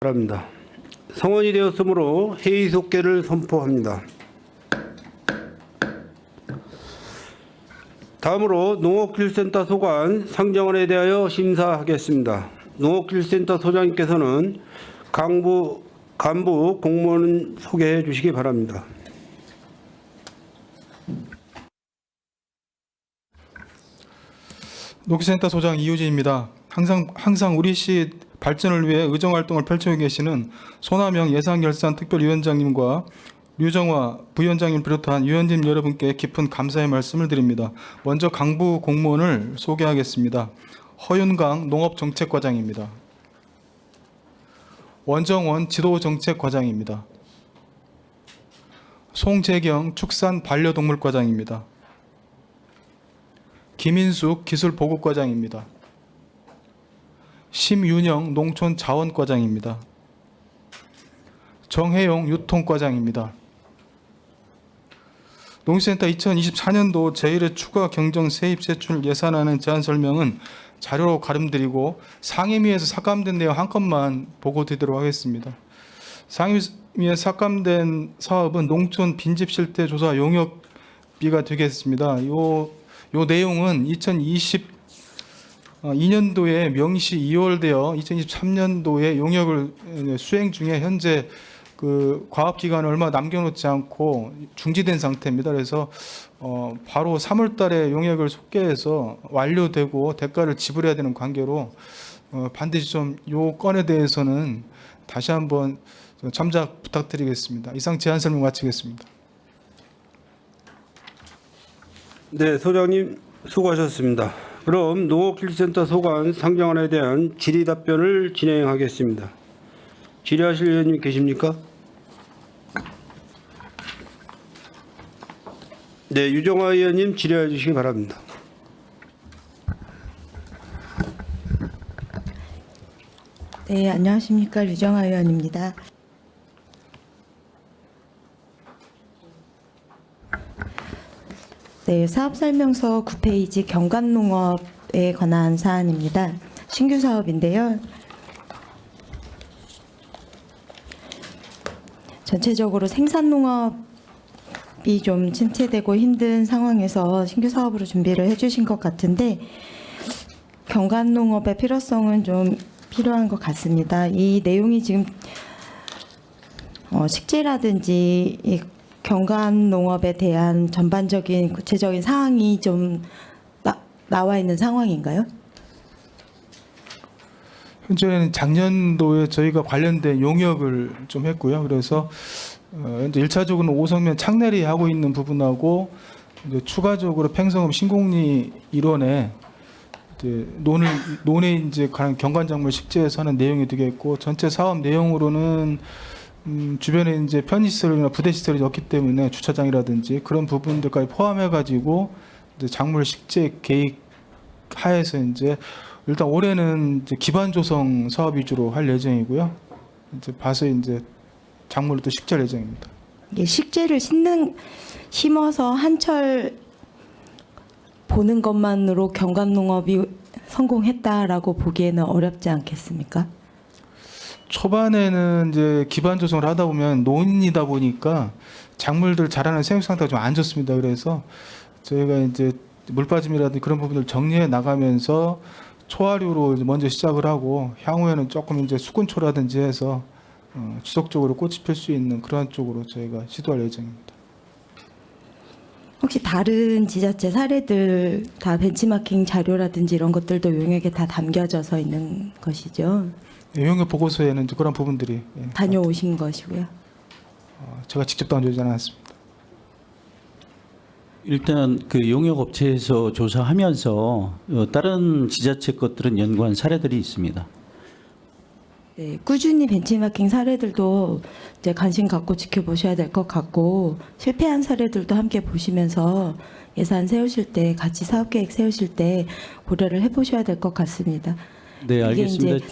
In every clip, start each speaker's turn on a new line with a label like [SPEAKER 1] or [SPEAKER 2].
[SPEAKER 1] 바랍니다. 성원이 되었으므로 회의 속개를 선포합니다. 다음으로 농업기술센터 소관 상정안에 대하여 심사하겠습니다. 농업기술센터 소장님께서는 간부 공무원 소개해 주시기 바랍니다.
[SPEAKER 2] 농기센터 소장 이유진입니다. 항상 우리 시 발전을 위해 의정활동을 펼치고 계시는 손하명 예산결산특별위원장님과 류정화 부위원장님 비롯한 위원님 여러분께 깊은 감사의 말씀을 드립니다. 먼저 간부 공무원을 소개하겠습니다. 허윤강 농업정책과장입니다. 원정원 지도정책과장입니다. 송재경 축산반려동물과장입니다. 김인숙 기술보급과장입니다. 심윤영 농촌자원과장입니다. 정혜용 유통과장입니다. 농기센터 2024년도 제1회 추가 경정 세입 세출 예산안은 제안 설명은 자료로 가름드리고 상임위에서 삭감된 내용 한 건만 보고드리도록 하겠습니다. 상임위에 삭감된 사업은 농촌 빈집 실태 조사 용역비가 되겠습니다. 요 내용은 2022년도에 명시 2월되어 2023년도에 용역을 수행 중에 현재 그 과업 기간을 얼마 남겨놓지 않고 중지된 상태입니다. 그래서 바로 3월달에 용역을 속개해서 완료되고 대가를 지불해야 되는 관계로 반드시 좀 요 건에 대해서는 다시 한번 참작 부탁드리겠습니다. 이상 제안 설명 마치겠습니다.
[SPEAKER 1] 네, 소장님 수고하셨습니다. 그럼 농업기술센터 소관 상정안에 대한 질의 답변을 진행하겠습니다. 질의하실 의원님 계십니까? 네, 유정화 의원님 질의해 주시기 바랍니다.
[SPEAKER 3] 네, 안녕하십니까. 류정화 의원입니다. 네, 사업설명서 9페이지 경관농업에 관한 사안입니다. 신규 사업인데요. 전체적으로 생산농업이 좀 침체되고 힘든 상황에서 신규 사업으로 준비를 해주신 것 같은데 경관농업의 필요성은 좀 필요한 것 같습니다. 이 내용이 지금 식재라든지 이 경관농업에 대한 전반적인 구체적인 사항이 좀 나와 있는 상황인가요?
[SPEAKER 2] 현재는 작년도에 저희가 관련된 용역을 좀 했고요. 그래서 현재 1차적으로는 오성면 창내리 하고 있는 부분하고 이제 추가적으로 팽성읍 신공리 일원에 이제 논에 이제 경관작물 식재해서 하는 내용이 되겠고 전체 사업 내용으로는 주변에 이제 편의시설이나 부대시설이 없기 때문에 주차장이라든지 그런 부분들까지 포함해가지고 이제 작물 식재 계획 하에서 이제 일단 올해는 이제 기반 조성 사업 위주로 할 예정이고요. 이제 봐서 이제 작물을 또 식재할 예정입니다.
[SPEAKER 3] 이게 식재를 심어서 한철 보는 것만으로 경관농업이 성공했다라고 보기에는 어렵지 않겠습니까?
[SPEAKER 2] 초반에는 이제 기반 조성을 하다 보면 논이다 보니까 작물들 자라는 생육 상태가 좀 안 좋습니다. 그래서 저희가 이제 물빠짐이라든지 그런 부분을 정리해 나가면서 초하류로 이제 먼저 시작을 하고 향후에는 조금 이제 수군초라든지 해서 지속적으로 꽃이 필 수 있는 그런 쪽으로 저희가 시도할 예정입니다.
[SPEAKER 3] 혹시 다른 지자체 사례들 다 벤치마킹 자료라든지 이런 것들도 용역에 다 담겨져서 있는 것이죠?
[SPEAKER 2] 용역 보고서에는 이제 그런 부분들이
[SPEAKER 3] 다녀오신 것이고요.
[SPEAKER 2] 제가 직접 다녀오지는 않았습니다.
[SPEAKER 4] 일단 그 용역업체에서 조사하면서 다른 지자체 것들은 연구한 사례들이 있습니다.
[SPEAKER 3] 네, 꾸준히 벤치마킹 사례들도 이제 관심 갖고 지켜보셔야 될 것 같고 실패한 사례들도 함께 보시면서 예산 세우실 때 같이 사업계획 세우실 때 고려를 해보셔야 될 것 같습니다.
[SPEAKER 4] 네, 알겠습니다.
[SPEAKER 3] 이게 이제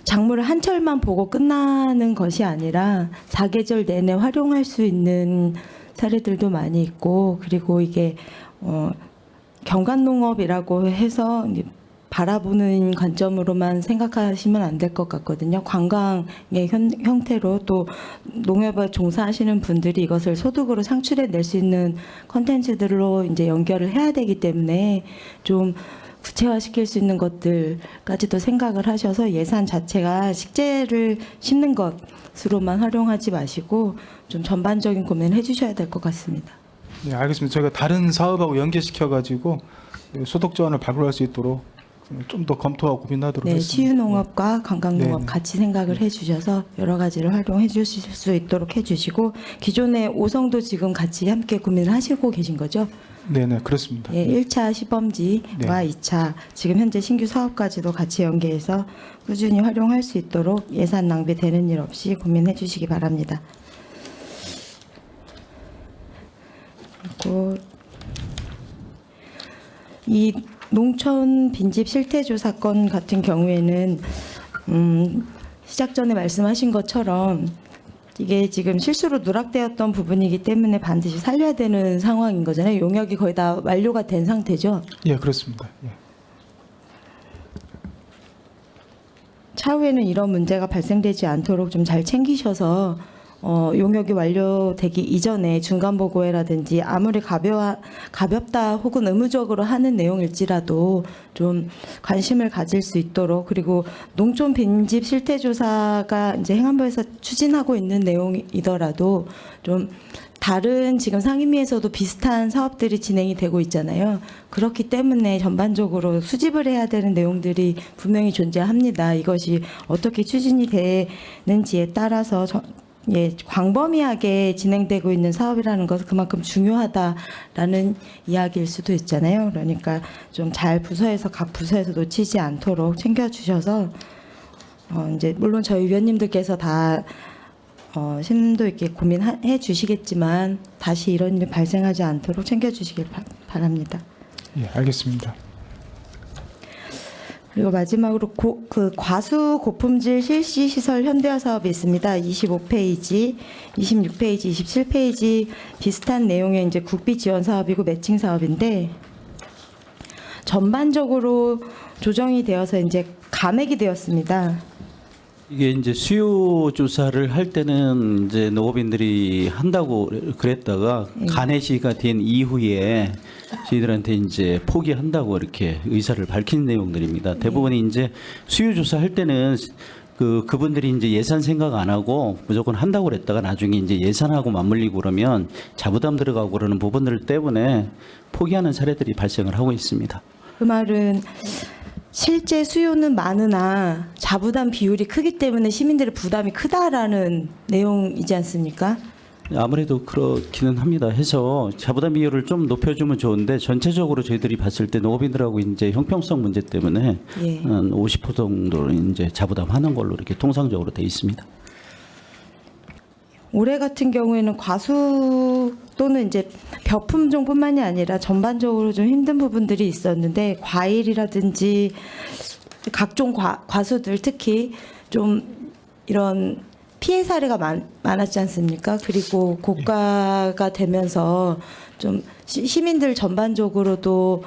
[SPEAKER 3] 작물을 한철만 보고 끝나는 것이 아니라 사계절 내내 활용할 수 있는 사례들도 많이 있고 그리고 이게 경관농업이라고 해서 바라보는 관점으로만 생각하시면 안 될 것 같거든요. 관광의 형태로 또 농협에 종사하시는 분들이 이것을 소득으로 창출해 낼 수 있는 콘텐츠들로 이제 연결을 해야 되기 때문에 좀 구체화시킬 수 있는 것들까지도 생각을 하셔서 예산 자체가 식재를 심는 것으로만 활용하지 마시고 좀 전반적인 고민을 해주셔야 될 것 같습니다.
[SPEAKER 2] 네, 알겠습니다. 저희가 다른 사업하고 연계시켜 가지고 소득 저하를 발굴할 수 있도록 좀 더 농업하고 고민하도록
[SPEAKER 3] 네,
[SPEAKER 2] 하겠습니다.
[SPEAKER 3] 치유농업과 관광농업
[SPEAKER 2] 네, 네.
[SPEAKER 3] 같이 생각을 해주셔서 여러 가지를 활용해 주실 수 있도록 해주시고 기존의 5성도 지금 같이 함께 고민을 하시고 계신 거죠?
[SPEAKER 2] 네, 네, 그렇습니다.
[SPEAKER 3] 예, 1차 시범지와
[SPEAKER 2] 네.
[SPEAKER 3] 2차 지금 현재 신규 사업까지도 같이 연계해서 꾸준히 활용할 수 있도록 예산 낭비되는 일 없이 고민해 주시기 바랍니다. 그리고 이 농촌 빈집 실태조 사건 같은 경우에는 시작 전에 말씀하신 것처럼 이게 지금 실수로 누락되었던 부분이기 때문에 반드시 살려야 되는 상황인 거잖아요. 용역이 거의 다 완료가 된 상태죠.
[SPEAKER 2] 예, 그렇습니다. 예.
[SPEAKER 3] 차후에는 이런 문제가 발생되지 않도록 좀 잘 챙기셔서 용역이 완료되기 이전에 중간 보고회라든지 아무리 가볍다 혹은 의무적으로 하는 내용일지라도 좀 관심을 가질 수 있도록 그리고 농촌 빈집 실태 조사가 이제 행안부에서 추진하고 있는 내용이더라도 좀 다른 지금 상임위에서도 비슷한 사업들이 진행이 되고 있잖아요. 그렇기 때문에 전반적으로 수집을 해야 되는 내용들이 분명히 존재합니다. 이것이 어떻게 추진이 되는지에 따라서 예, 광범위하게 진행되고 있는 사업이라는 것은 그만큼 중요하다라는 이야기일 수도 있잖아요. 그러니까 좀 잘 부서에서 각 부서에서 놓치지 않도록 챙겨주셔서 이제 물론 저희 위원님들께서 다 심도 있게 고민해 주시겠지만 다시 이런 일이 발생하지 않도록 챙겨주시길 바랍니다.
[SPEAKER 2] 예, 알겠습니다.
[SPEAKER 3] 그리고 마지막으로 그 과수 고품질 실시 시설 현대화 사업이 있습니다. 25페이지, 26페이지, 27페이지 비슷한 내용의 이제 국비 지원 사업이고 매칭 사업인데 전반적으로 조정이 되어서 이제 감액이 되었습니다.
[SPEAKER 4] 이게 이제 수요 조사를 할 때는 이제 농업인들이 한다고 그랬다가 간해시가 된 이후에 저희들한테 이제 포기한다고 이렇게 의사를 밝힌 내용들입니다. 대부분이 이제 수요 조사할 때는 그분들이 이제 예산 생각 안 하고 무조건 한다고 그랬다가 나중에 이제 예산하고 맞물리고 그러면 자부담 들어가고 그러는 부분들 때문에 포기하는 사례들이 발생을 하고 있습니다.
[SPEAKER 3] 그 말은 실제 수요는 많으나 자부담 비율이 크기 때문에 시민들의 부담이 크다라는 내용이지 않습니까?
[SPEAKER 4] 아무래도 그렇기는 합니다. 해서 자부담 비율을 좀 높여주면 좋은데 전체적으로 저희들이 봤을 때 농업인들하고 이제 형평성 문제 때문에
[SPEAKER 3] 예.
[SPEAKER 4] 한 50% 정도는 이제 자부담하는 걸로 이렇게 통상적으로 돼 있습니다.
[SPEAKER 3] 올해 같은 경우에는 과수 또는 이제 벼품종뿐만이 아니라 전반적으로 좀 힘든 부분들이 있었는데 과일이라든지 각종 과수들 특히 좀 이런 피해 사례가 많았지 않습니까? 그리고 고가가 되면서 좀 시민들 전반적으로도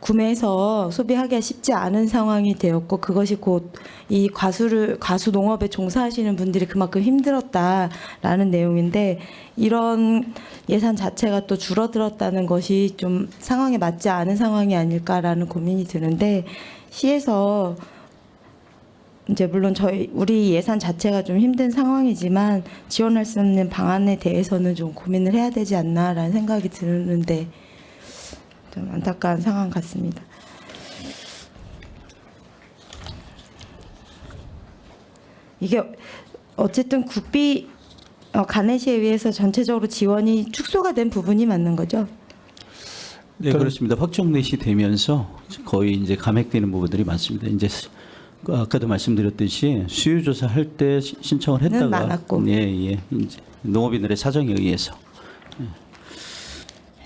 [SPEAKER 3] 구매해서 소비하기가 쉽지 않은 상황이 되었고 그것이 곧 이 과수 농업에 종사하시는 분들이 그만큼 힘들었다라는 내용인데 이런 예산 자체가 또 줄어들었다는 것이 좀 상황에 맞지 않은 상황이 아닐까라는 고민이 드는데 시에서 이제 물론 우리 예산 자체가 좀 힘든 상황이지만 지원할 수 있는 방안에 대해서는 좀 고민을 해야 되지 않나라는 생각이 드는데 좀 안타까운 상황 같습니다. 이게 어쨌든 국비 간해시에 의해서 전체적으로 지원이 축소가 된 부분이 맞는 거죠?
[SPEAKER 4] 네, 그렇습니다. 확정 내시 되면서 거의 이제 감액되는 부분들이 많습니다. 이제 아까도 말씀드렸듯이 수요 조사 할 때 신청을 했다가
[SPEAKER 3] 많았고.
[SPEAKER 4] 예, 이제 농업인들의 사정에 의해서.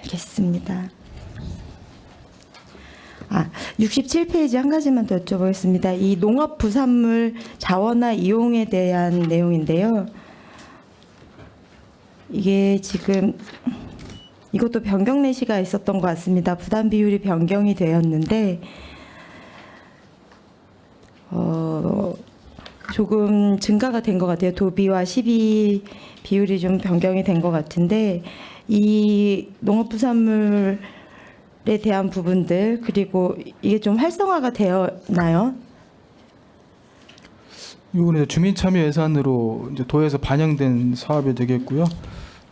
[SPEAKER 3] 알겠습니다. 67페이지 한 가지만 더 여쭤보겠습니다. 이 농업 부산물 자원화 이용에 대한 내용인데요. 이게 지금 이것도 변경 내시가 있었던 것 같습니다. 부담 비율이 변경이 되었는데 조금 증가가 된 것 같아요. 도비와 시비 비율이 좀 변경이 된 것 같은데 이 농업부산물에 대한 부분들 그리고 이게 좀 활성화가 되었나요?
[SPEAKER 2] 이번에 주민참여 예산으로 이제 도에서 반영된 사업이 되겠고요.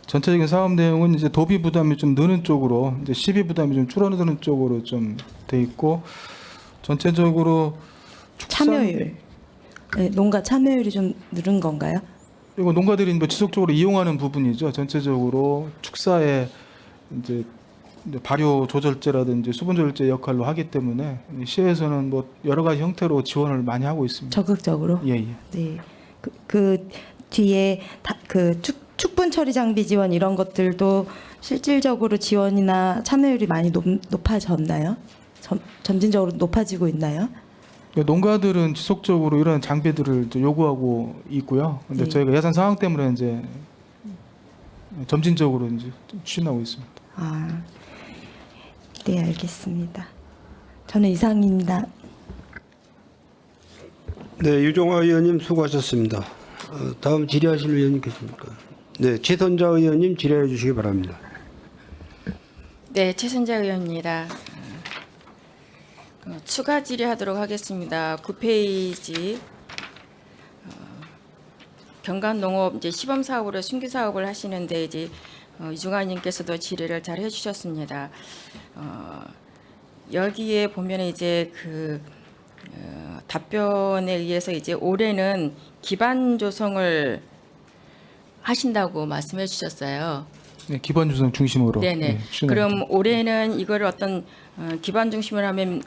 [SPEAKER 2] 전체적인 사업 내용은 이제 도비 부담이 좀 느는 쪽으로 이제 시비 부담이 좀 줄어드는 쪽으로 좀 돼 있고 전체적으로 축산-
[SPEAKER 3] 참여율, 네, 농가 참여율이 좀 늘은 건가요?
[SPEAKER 2] 이거 농가들이 뭐 지속적으로 이용하는 부분이죠. 전체적으로 축사에 이제 발효 조절제라든지 수분 조절제 역할로 하기 때문에 시에서는 뭐 여러 가지 형태로 지원을 많이 하고 있습니다.
[SPEAKER 3] 적극적으로.
[SPEAKER 2] 예, 예.
[SPEAKER 3] 네. 그 뒤에 그 축분 처리 장비 지원 이런 것들도 실질적으로 지원이나 참여율이 많이 높아졌나요? 점진적으로 높아지고 있나요?
[SPEAKER 2] 농가들은 지속적으로 이런 장비들을 이제 요구하고 있고요. 근데
[SPEAKER 3] 네.
[SPEAKER 2] 저희가 예산 상황 때문에 이제 점진적으로 이제 추진하고 있습니다.
[SPEAKER 3] 아, 네, 알겠습니다. 저는 이상입니다.
[SPEAKER 1] 네, 유종화 의원님 수고하셨습니다. 다음 질의하실 의원님 계십니까? 네, 최선자 의원님 질의해 주시기 바랍니다.
[SPEAKER 5] 네, 최선자 의원입니다. 추가 질의하도록 하겠습니다. 9페이지 경관농업 이제 시범 사업으로 신규 사업을 하시는데 이제 이중환님께서도 질의를 잘 해주셨습니다. 여기에 보면 이제 그 답변에 의해서 이제 올해는 기반 조성을 하신다고 말씀해 주셨어요.
[SPEAKER 2] 네, 기반 조성 중심으로.
[SPEAKER 5] 네네.
[SPEAKER 2] 추진합니다.
[SPEAKER 5] 그럼 올해는 이거를 어떤 기반 중심으로 하면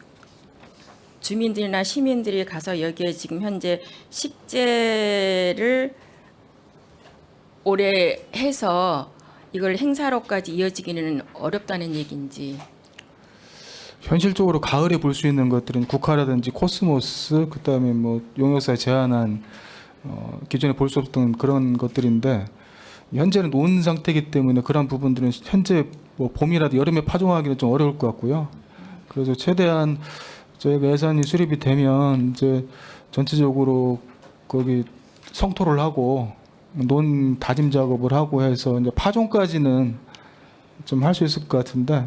[SPEAKER 5] 주민들이나 시민들이 가서 여기에 지금 현재 식재를 올해 해서 이걸 행사로까지 이어지기는 어렵다는 얘기인지.
[SPEAKER 2] 현실적으로 가을에 볼 수 있는 것들은 국화라든지 코스모스, 그다음에 뭐 용역사에 제한한 기존에 볼 수 없던 그런 것들인데 현재는 논 상태이기 때문에 그런 부분들은 현재 뭐 봄이라도 여름에 파종하기는 좀 어려울 것 같고요. 그래서 최대한 저희가 예산이 수립이 되면 이제 전체적으로 거기 성토를 하고 논 다짐 작업을 하고 해서 이제 파종까지는 좀 할 수 있을 것 같은데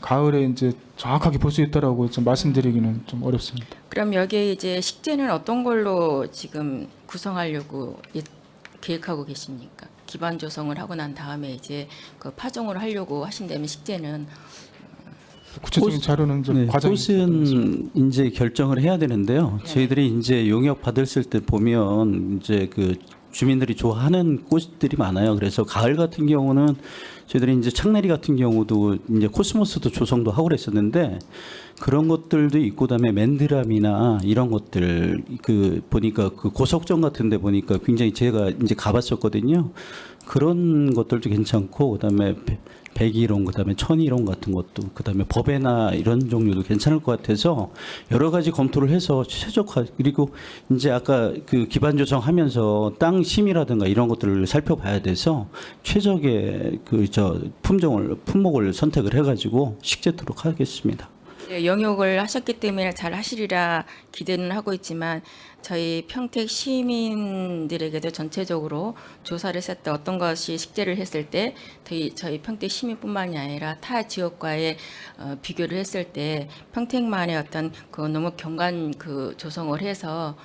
[SPEAKER 2] 가을에 이제 정확하게 볼 수 있다라고 좀 말씀드리기는 좀 어렵습니다.
[SPEAKER 5] 그럼 여기에 이제 식재는 어떤 걸로 지금 구성하려고 계획하고 계십니까? 기반 조성을 하고 난 다음에 이제 그 파종을 하려고 하신다면 식재는
[SPEAKER 2] 구체적인 자료는 이제
[SPEAKER 4] 네,
[SPEAKER 2] 과정이
[SPEAKER 4] 꽃은 이제 결정을 해야 되는데요.
[SPEAKER 5] 네.
[SPEAKER 4] 저희들이 이제 용역 받았을 때 보면 이제 그 주민들이 좋아하는 꽃들이 많아요. 그래서 가을 같은 경우는 저희들이 이제 창내리 같은 경우도 이제 코스모스도 조성도 하고 그랬었는데 그런 것들도 있고 그다음에 맨드람이나 이런 것들 그 보니까 그 고석정 같은 데 보니까 굉장히 제가 이제 가봤었거든요. 그런 것들도 괜찮고 그다음에 백일홍 그다음에 천일홍 같은 것도 그다음에 법에나 이런 종류도 괜찮을 것 같아서 여러 가지 검토를 해서 최적화 그리고 이제 아까 그 기반 조성하면서 땅 심이라든가 이런 것들을 살펴봐야 돼서 최적의 그 품목을 선택을 해가지고 식재토록 하겠습니다.
[SPEAKER 5] 네, 영역을 하셨기 때문에 잘 하시리라 기대는 하고 있지만 저희 평택 시민들에게도 전체적으로 조사를 했을 때 어떤 것이 식재를 했을 때 저희 평택 시민뿐만이 아니라 타 지역과의 비교를 했을 때 평택만의 어떤 그 너무 경관 그 조성을 해서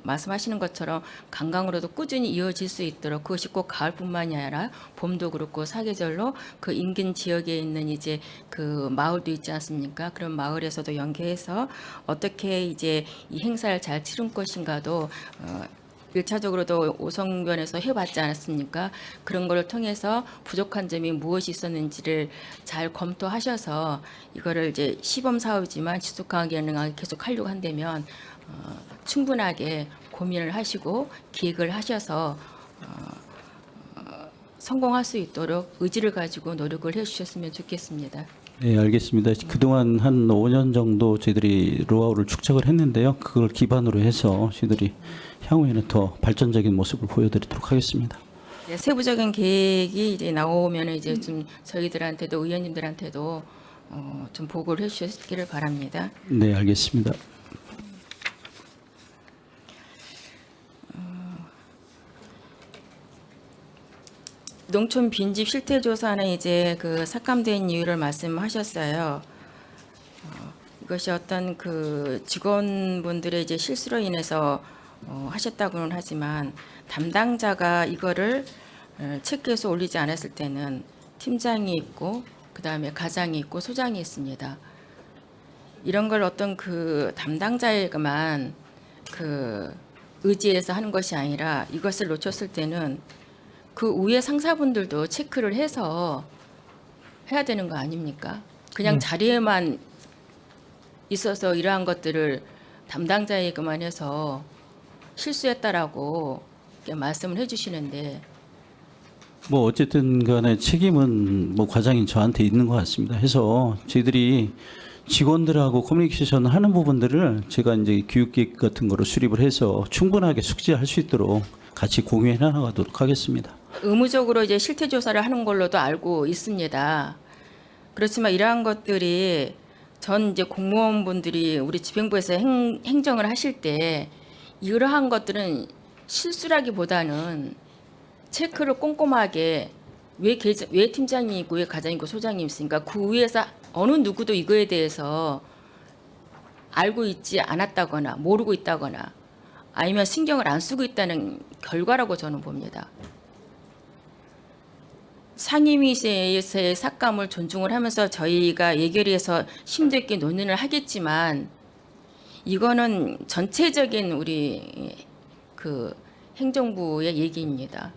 [SPEAKER 5] 말씀하시는 것처럼 관광으로도 꾸준히 이어질 수 있도록 그것이 꼭 가을뿐만이 아니라 봄도 그렇고 사계절로 그 인근 지역에 있는 이제 그 마을도 있지 않습니까? 그런 마을에서도 연계해서 어떻게 이제 이 행사를 잘 치른 것인가도 1차적으로도 오성변에서 해봤지 않았습니까? 그런 걸 통해서 부족한 점이 무엇이 있었는지를 잘 검토하셔서 이거를 이제 시범 사업이지만 지속하게 계속 하려고 한다면 충분하게 고민을 하시고 기획을 하셔서 성공할 수 있도록 의지를 가지고 노력을 해주셨으면 좋겠습니다.
[SPEAKER 4] 네, 알겠습니다. 그동안 한 5년 정도 저희들이 노하우를 축적을 했는데요. 그걸 기반으로 해서 저희들이 향후에는 더 발전적인 모습을 보여드리도록 하겠습니다.
[SPEAKER 5] 네, 세부적인 계획이 이제 나오면 이제 좀 저희들한테도 의원님들한테도 좀 보고를 해주시기를 바랍니다.
[SPEAKER 4] 네, 알겠습니다.
[SPEAKER 5] 농촌 빈집 실태 조사는 이제 그 삭감된 이유를 말씀하셨어요. 이것이 어떤 그 직원분들의 이제 실수로 인해서 하셨다고는 하지만 담당자가 이거를 체크해서 올리지 않았을 때는 팀장이 있고 그다음에 가장이 있고 소장이 있습니다. 이런 걸 어떤 그 담당자에게만 그 의지해서 하는 것이 아니라 이것을 놓쳤을 때는 그 위에 상사분들도 체크를 해서 해야 되는 거 아닙니까? 그냥 자리에만 있어서 이러한 것들을 담당자에게만 해서 실수했다라고 이렇게 말씀을 해주시는데
[SPEAKER 4] 뭐 어쨌든 간에 책임은 뭐 과장인 저한테 있는 것 같습니다. 해서 저희들이 직원들하고 커뮤니케이션 하는 부분들을 제가 이제 교육계획 같은 거로 수립을 해서 충분하게 숙지할 수 있도록 같이 공유해 나가도록 하겠습니다.
[SPEAKER 5] 의무적으로 이제 실태 조사를 하는 걸로도 알고 있습니다. 그렇지만 이러한 것들이 전 이제 공무원분들이 우리 집행부에서 행정을 하실 때 이러한 것들은 실수라기보다는 체크를 꼼꼼하게 왜 팀장이 있고 왜 가장이 있고 소장이 있으니까 그 위에서 어느 누구도 이거에 대해서 알고 있지 않았다거나 모르고 있다거나 아니면 신경을 안 쓰고 있다는 결과라고 저는 봅니다. 상임위에서의 삭감을 존중을 하면서 저희가 예결위에서 심도 있게 논의를 하겠지만 이거는 전체적인 우리 그 행정부의 얘기입니다.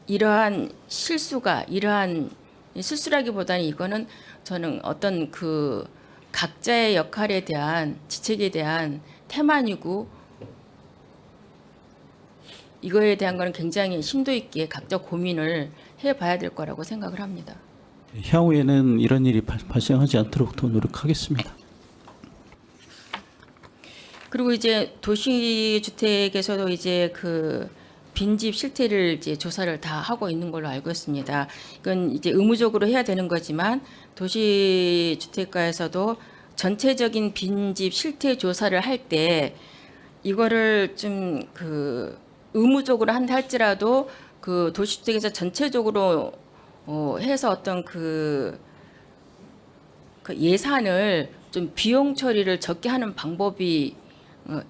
[SPEAKER 5] 이러한 이러한 실수라기보다는 이거는 저는 어떤 그 각자의 역할에 대한 지책에 대한 태만이고 이거에 대한 거는 굉장히 심도 있게 각자 고민을 해봐야 될 거라고 생각을 합니다.
[SPEAKER 4] 향후에는 이런 일이 발생하지 않도록 더 노력하겠습니다.
[SPEAKER 5] 그리고 이제 도시주택에서도 이제 그 빈집 실태를 이제 조사를 다 하고 있는 걸로 알고 있습니다. 이건 이제 의무적으로 해야 되는 거지만 도시주택가에서도 전체적인 빈집 실태 조사를 할 때 이거를 좀 그 의무적으로 한다 할지라도 그 도시주택에서 전체적으로 해서 어떤 그 예산을 좀 비용 처리를 적게 하는 방법이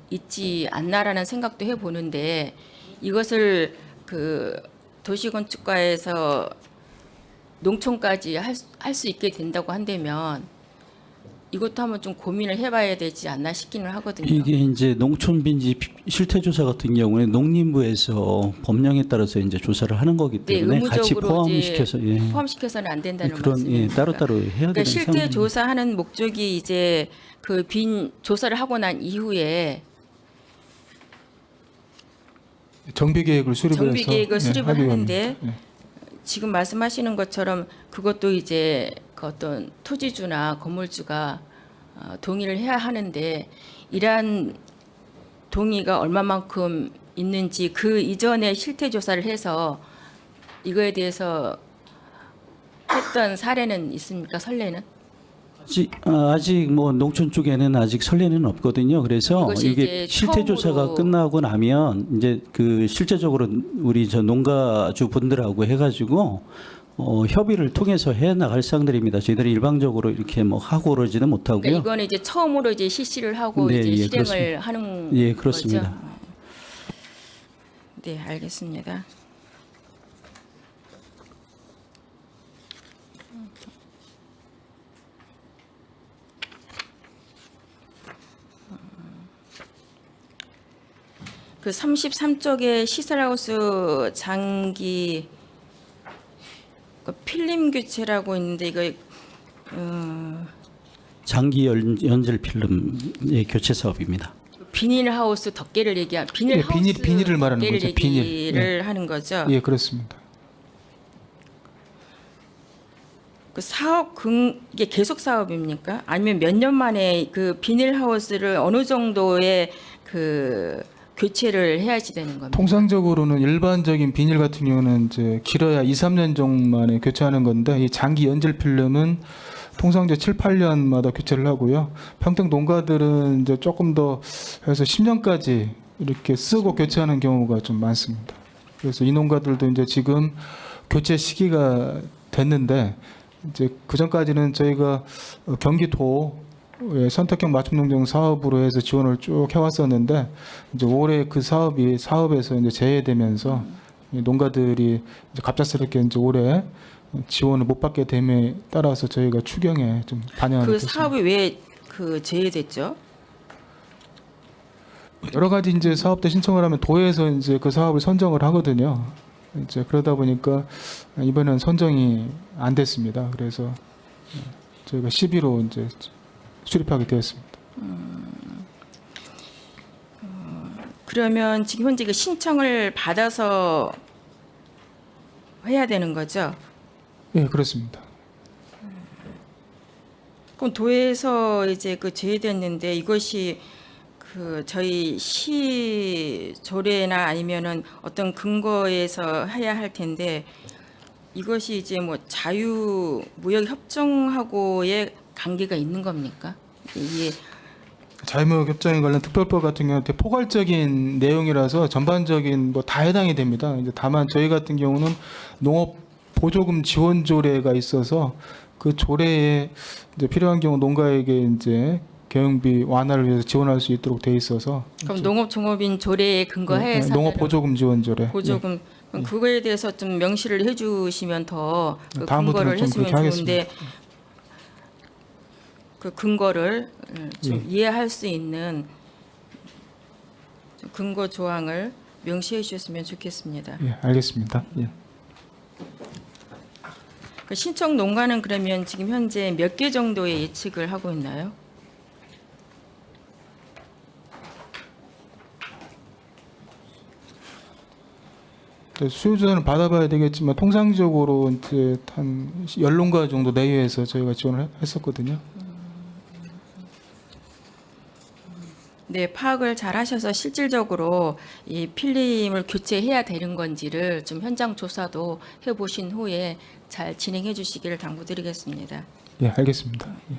[SPEAKER 5] 있지 않나라는 생각도 해보는데 이것을 그 도시건축과에서 농촌까지 할 수 있게 된다고 한다면 이것도 한번 좀 고민을 해봐야 되지 않나 싶기는 하거든요.
[SPEAKER 4] 이게 이제 농촌 빈집 실태 조사 같은 경우는 농림부에서 법령에 따라서 이제 조사를 하는 거기 때문에 같이 포함시켜서
[SPEAKER 5] 포함시켜서는 안 된다는
[SPEAKER 4] 그런
[SPEAKER 5] 말씀입니다.
[SPEAKER 4] 따로따로 해야
[SPEAKER 5] 그러니까
[SPEAKER 4] 되는
[SPEAKER 5] 실태
[SPEAKER 4] 상황입니다.
[SPEAKER 5] 조사하는 목적이 이제 그 조사를 하고 난 이후에
[SPEAKER 2] 정비 계획을 수립을
[SPEAKER 5] 정비
[SPEAKER 2] 해서
[SPEAKER 5] 계획을 수립을
[SPEAKER 2] 하기
[SPEAKER 5] 하는데
[SPEAKER 2] 원입니다. 예.
[SPEAKER 5] 지금 말씀하시는 것처럼 그것도 이제 그 어떤 토지주나 건물주가 동의를 해야 하는데 이러한 동의가 얼마만큼 있는지 그 이전에 실태 조사를 해서 이거에 대해서 했던 사례는 있습니까? 선례는?
[SPEAKER 4] 아직 뭐 농촌 쪽에는 아직 선례는 없거든요. 그래서
[SPEAKER 5] 이것이
[SPEAKER 4] 이게
[SPEAKER 5] 이제
[SPEAKER 4] 실태 조사가
[SPEAKER 5] 처음으로-
[SPEAKER 4] 끝나고 나면 이제 그 실제적으로 우리 저 농가주 분들하고 해가지고 협의를 통해서 해 나갈 사항들입니다. 저희들이 일방적으로 이렇게 뭐 하고 그러지는 못하고요.
[SPEAKER 5] 그러니까 이거는 이제 처음으로 이제 실시를 하고
[SPEAKER 4] 네,
[SPEAKER 5] 이제
[SPEAKER 4] 예,
[SPEAKER 5] 실행을
[SPEAKER 4] 그렇습니다.
[SPEAKER 5] 하는
[SPEAKER 4] 예, 그렇습니다.
[SPEAKER 5] 거죠. 네, 알겠습니다. 그 33쪽에 시설하우스 장기 그 필름 교체라고 있는데 이거
[SPEAKER 4] 장기 연질 필름의 교체 사업입니다.
[SPEAKER 5] 비닐하우스 덮개를 얘기한 비닐하우스
[SPEAKER 2] 예, 비닐을 말하는
[SPEAKER 5] 덮개를
[SPEAKER 2] 거죠. 비닐.
[SPEAKER 5] 얘기를 하는 거죠.
[SPEAKER 2] 예, 그렇습니다.
[SPEAKER 5] 그 사업 이게 계속 사업입니까? 아니면 몇 년 만에 그 비닐하우스를 어느 정도의 그 교체를 해야지 되는 겁니다.
[SPEAKER 2] 통상적으로는 일반적인 비닐 같은 경우는 이제 길어야 2, 3년 정도 만에 교체하는 건데 이 장기 연질 필름은 통상 이제 7, 8년마다 교체를 하고요. 평택 농가들은 이제 조금 더 해서 10년까지 이렇게 쓰고 교체하는 경우가 좀 많습니다. 그래서 이 농가들도 이제 지금 교체 시기가 됐는데 이제 그 전까지는 저희가 경기도의 선택형 맞춤농장 사업으로 해서 지원을 쭉 해왔었는데 이제 올해 그 사업에서 이제 제외되면서 이 농가들이 이제 갑작스럽게 이제 올해 지원을 못 받게 됨에 따라서 저희가 추경에 좀 반영을
[SPEAKER 5] 그
[SPEAKER 2] 했습니다.
[SPEAKER 5] 사업이 왜 그 제외됐죠?
[SPEAKER 2] 여러 가지 이제 사업대 신청을 하면 도에서 이제 그 사업을 선정을 하거든요. 이제 그러다 보니까 이번엔 선정이 안 됐습니다. 그래서 저희가 10위로 이제 수립하게 되었습니다.
[SPEAKER 5] 그러면 지금 현재 그 신청을 받아서 해야 되는 거죠?
[SPEAKER 2] 예, 그렇습니다.
[SPEAKER 5] 그럼 도에서 이제 그 제외됐는데 이것이 그 저희 시 조례나 아니면은 어떤 근거에서 해야 할 텐데 이것이 이제 뭐 자유 무역 협정하고의 관계가 있는 겁니까? 이게
[SPEAKER 2] 자유무역 협정에 관련 특별법 같은 경우는 되게 포괄적인 내용이라서 전반적인 뭐 다 해당이 됩니다. 이제 다만 저희 같은 경우는 농업 보조금 지원 조례가 있어서 그 조례에 이제 필요한 경우 농가에게 이제 경영비 완화를 위해서 지원할 수 있도록 돼 있어서
[SPEAKER 5] 그럼 농업종업인 조례에 근거해서
[SPEAKER 2] 농업 보조금 지원 조례.
[SPEAKER 5] 보조금 그럼 그거에 대해서 좀 명시를 해주시면 더그
[SPEAKER 2] 다음부터는
[SPEAKER 5] 근거를
[SPEAKER 2] 좀
[SPEAKER 5] 해주면
[SPEAKER 2] 그렇게
[SPEAKER 5] 좋은데 그 근거를 좀
[SPEAKER 2] 예.
[SPEAKER 5] 이해할 수 있는 좀 근거 조항을 명시해 주셨으면 좋겠습니다.
[SPEAKER 2] 예, 알겠습니다. 예.
[SPEAKER 5] 그 신청 농가는 그러면 지금 현재 몇 개 정도의 예측을 하고 있나요?
[SPEAKER 2] 수요 조사는 받아봐야 되겠지만 통상적으로 이제 한 10농가 정도 내외에서 저희가 지원을 했었거든요.
[SPEAKER 5] 네, 파악을 잘 하셔서 실질적으로 이 필름을 교체해야 되는 건지를 좀 현장 조사도 해보신 후에 잘 진행해 주시기를 당부드리겠습니다.
[SPEAKER 2] 예, 알겠습니다. 예.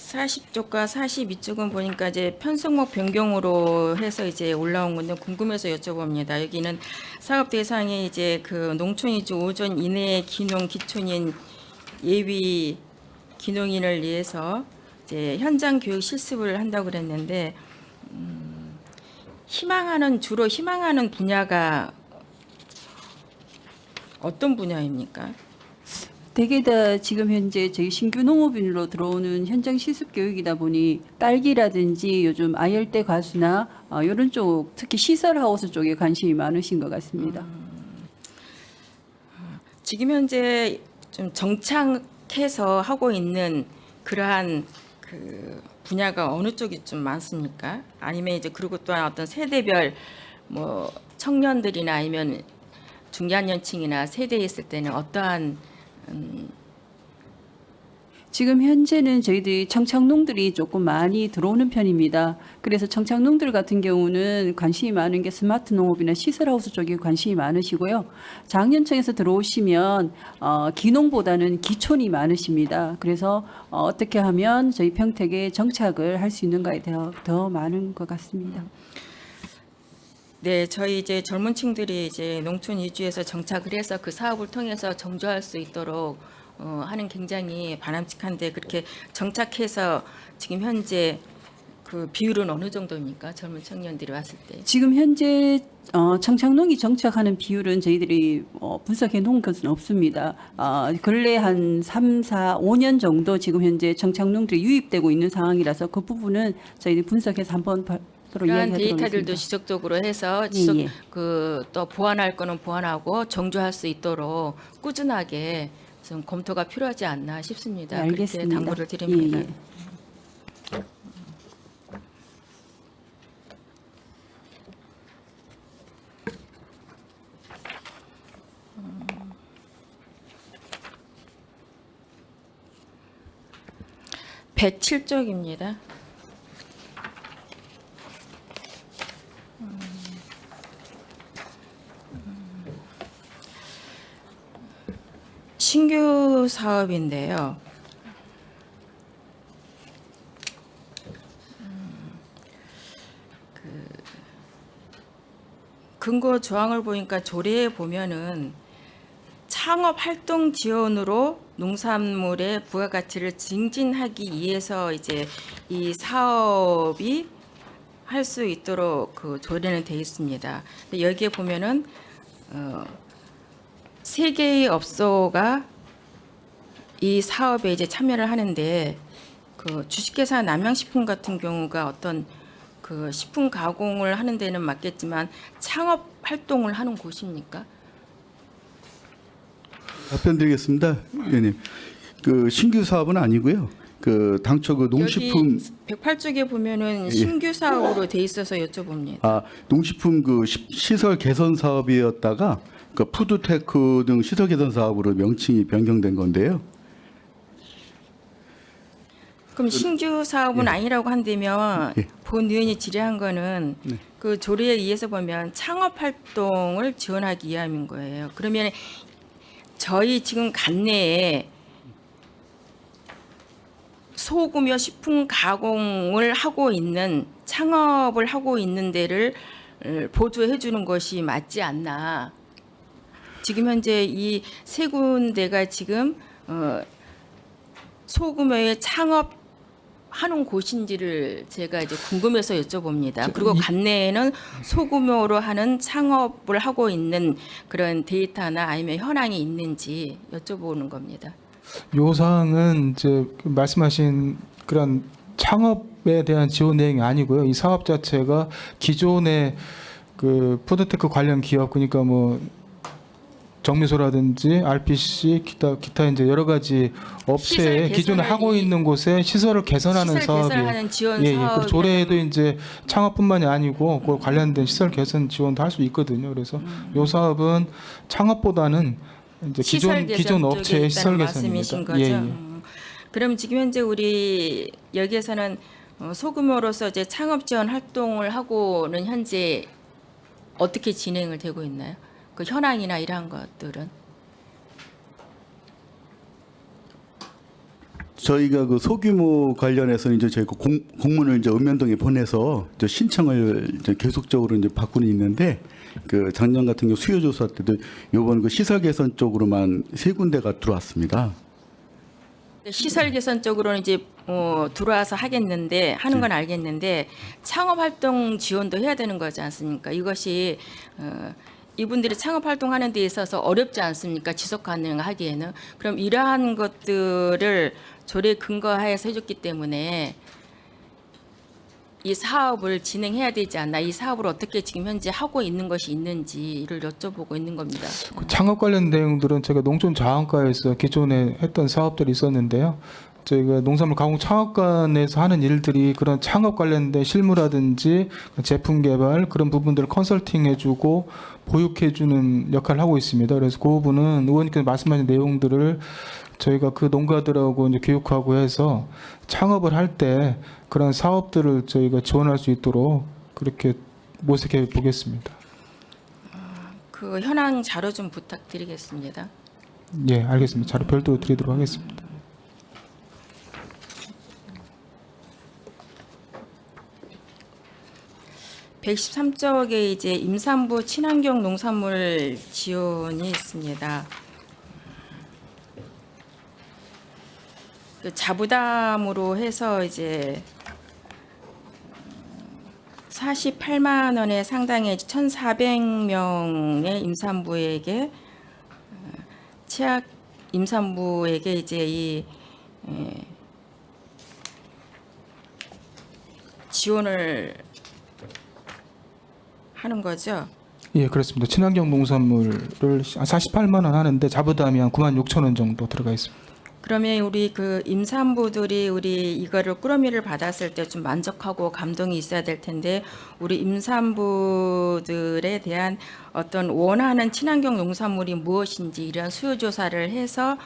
[SPEAKER 5] (40쪽과) (42쪽은) 보니까 이제 편성목 변경으로 해서 이제 올라온 건데 궁금해서 여쭤봅니다. 여기는 사업 대상이 이제 그 농촌 이주 오전 이내의 기농 기촌인 예비 기농인을 위해서 이제 현장 교육 실습을 한다고 그랬는데 주로 희망하는 분야가 어떤 분야입니까?
[SPEAKER 6] 대개 다 지금 현재 저희 신규 농업인으로 들어오는 현장 실습 교육이다 보니 딸기라든지 요즘 아열대 과수나 이런 쪽 특히 시설하우스 쪽에 관심이 많으신 것 같습니다.
[SPEAKER 5] 지금 현재 좀 정착해서 하고 있는 그러한 그 분야가 어느 쪽이 좀 많습니까? 아니면 이제 그리고 또한 어떤 세대별 뭐 청년들이나 아니면 중장년층이나 세대에 있을 때는 어떠한
[SPEAKER 6] 지금 현재는 저희들이 청착농들이 조금 많이 들어오는 편입니다. 그래서 청착농들 같은 경우는 관심이 많은 게 스마트 농업이나 시설하우스 쪽에 관심이 많으시고요. 장년층에서 들어오시면 기농보다는 기촌이 많으십니다. 그래서 어떻게 하면 저희 평택에 정착을 할 수 있는가에 대해 더 많은 것 같습니다.
[SPEAKER 5] 네, 저희 이제 젊은 층들이 이제 농촌 이주에서 정착을 해서 그 사업을 통해서 정조할 수 있도록 하는 굉장히 바람직한데 그렇게 정착해서 지금 현재 그 비율은 어느 정도입니까? 젊은 청년들이 왔을 때.
[SPEAKER 6] 지금 현재 청착농이 정착하는 비율은 저희들이 분석해 놓은 것은 없습니다. 근래 한 3, 4, 5년 정도 지금 현재 청착농들이 유입되고 있는 상황이라서 그 부분은 저희들이 분석해서 한번
[SPEAKER 5] 그러한 데이터들도 지속적으로 해서
[SPEAKER 6] 예.
[SPEAKER 5] 또 보완할 거는 보완하고 정조할 수 있도록 꾸준하게 좀 검토가 필요하지 않나 싶습니다.
[SPEAKER 6] 네, 알겠습니다.
[SPEAKER 5] 그렇게 당부를 드립니다.
[SPEAKER 6] 예, 예.
[SPEAKER 5] (107쪽입니다) 신규 사업인데요. 근거 조항을 보니까 조례에 보면은 창업 활동 지원으로 농산물의 부가가치를 증진하기 위해서 이제 이 사업이 할 수 있도록 그 조례는 돼 있습니다. 근데 여기에 보면은 3개의 업소가 이 사업에 이제 참여를 하는데 그 주식회사 남양식품 같은 경우가 어떤 그 식품 가공을 하는 데는 맞겠지만 창업 활동을 하는 곳입니까?
[SPEAKER 7] 답변드리겠습니다, 의원님. 그 신규 사업은 아니고요. 그 당초 그 농식품
[SPEAKER 5] 여기 108쪽에 보면은 신규 사업으로 돼 있어서 여쭤봅니다.
[SPEAKER 7] 농식품 그 시설 개선 사업이었다가 그 푸드테크 등 시설 개선 사업으로 명칭이 변경된 건데요.
[SPEAKER 5] 그럼 신규 사업은 아니라고 한다면
[SPEAKER 7] 예.
[SPEAKER 5] 본 의원이 질의한 거는 그 조례에 의해서 보면 창업 활동을 지원하기 위함인 거예요. 그러면 저희 지금 관내에 소규모 식품 가공을 하고 있는 창업을 하고 있는 데를 보조해 주는 것이 맞지 않나. 지금 현재 이 3군데가 지금 소규모의 창업하는 곳인지를 제가 이제 궁금해서 여쭤봅니다. 그리고 관내에는 소규모로 하는 창업을 하고 있는 그런 데이터나 아니면 현황이 있는지 여쭤보는 겁니다.
[SPEAKER 2] 요 사항은 이제 그 말씀하신 그런 창업에 대한 지원 내용이 아니고요. 이 사업 자체가 기존의 그 푸드테크 관련 기업, 그러니까 뭐 정미소라든지 RPC 기타 이제 여러 가지 업체에 기존에 하고 있는 곳에 시설을 개선하는
[SPEAKER 5] 시설
[SPEAKER 2] 사업이
[SPEAKER 5] 개선하는 지원
[SPEAKER 2] 그
[SPEAKER 5] 사업이
[SPEAKER 2] 조례에도 이제 창업뿐만이 아니고 그 관련된 시설 개선 지원도 할 수 있거든요. 그래서 요 사업은 창업보다는 이제 기존 업체의 시설
[SPEAKER 5] 말씀이신
[SPEAKER 2] 개선입니다.
[SPEAKER 5] 거죠?
[SPEAKER 2] 예.
[SPEAKER 5] 그럼 지금 현재 우리 여기에서는 소규모로서 이제 창업 지원 활동을 하고는 현재 어떻게 진행을 되고 있나요? 그 현황이나 이러한 것들은?
[SPEAKER 7] 저희가 그 소규모 관련해서는 이제 저희가 공문을 이제 읍면동에 보내서 이제 신청을 이제 계속적으로 이제 받고는 있는데 그 작년 같은 경우 수요조사 때도 요번 그 시설 개선 쪽으로만 3군데가 들어왔습니다.
[SPEAKER 5] 시설 개선 쪽으로는 이제 들어와서 하겠는데 하는 건 알겠는데 창업 활동 지원도 해야 되는 거지 않습니까? 이것이 이분들이 창업 활동하는 데 있어서 어렵지 않습니까? 지속 가능하기에는. 그럼 이러한 것들을 조례 근거하에서 해줬기 때문에 이 사업을 진행해야 되지 않나, 이 사업을 어떻게 지금 현재 하고 있는 것이 있는지를 여쭤보고 있는 겁니다.
[SPEAKER 2] 그 창업 관련 내용들은 제가 농촌자원과에서 기존에 했던 사업들이 있었는데요. 저희가 농산물 가공 창업관에서 하는 일들이 그런 창업 관련된 실무라든지 제품 개발 그런 부분들을 컨설팅해주고 보육해주는 역할을 하고 있습니다. 그래서 그 부분은 의원님께서 말씀하신 내용들을 저희가 그 농가들하고 이제 교육하고 해서 창업을 할 때 그런 사업들을 저희가 지원할 수 있도록 그렇게 모색해 보겠습니다.
[SPEAKER 5] 그 현황 자료 좀 부탁드리겠습니다.
[SPEAKER 2] 예, 알겠습니다. 자료 별도로 드리도록 하겠습니다.
[SPEAKER 5] (113쪽에) 이제 임산부 친환경 농산물 지원이 있습니다. 그 자부담으로 해서 이제 48만 원에 상당의 1,400명의 임산부에게 취약 임산부에게 이제 이 지원을 하는 거죠.
[SPEAKER 2] 예, 그렇습니다. 친환경 농산물을 48만 원 하는데 자부담이 한 9만 6천 원 정도 들어가 있습니다.
[SPEAKER 5] 그러면 우리 그 임산부들이 우리 이거를 꾸러미를 받았을 때 좀 만족하고 감동이 있어야 될 텐데 우리 임산부들에 대한 어떤 원하는 친환경 농산물이 무엇인지 이런 수요 조사를 해서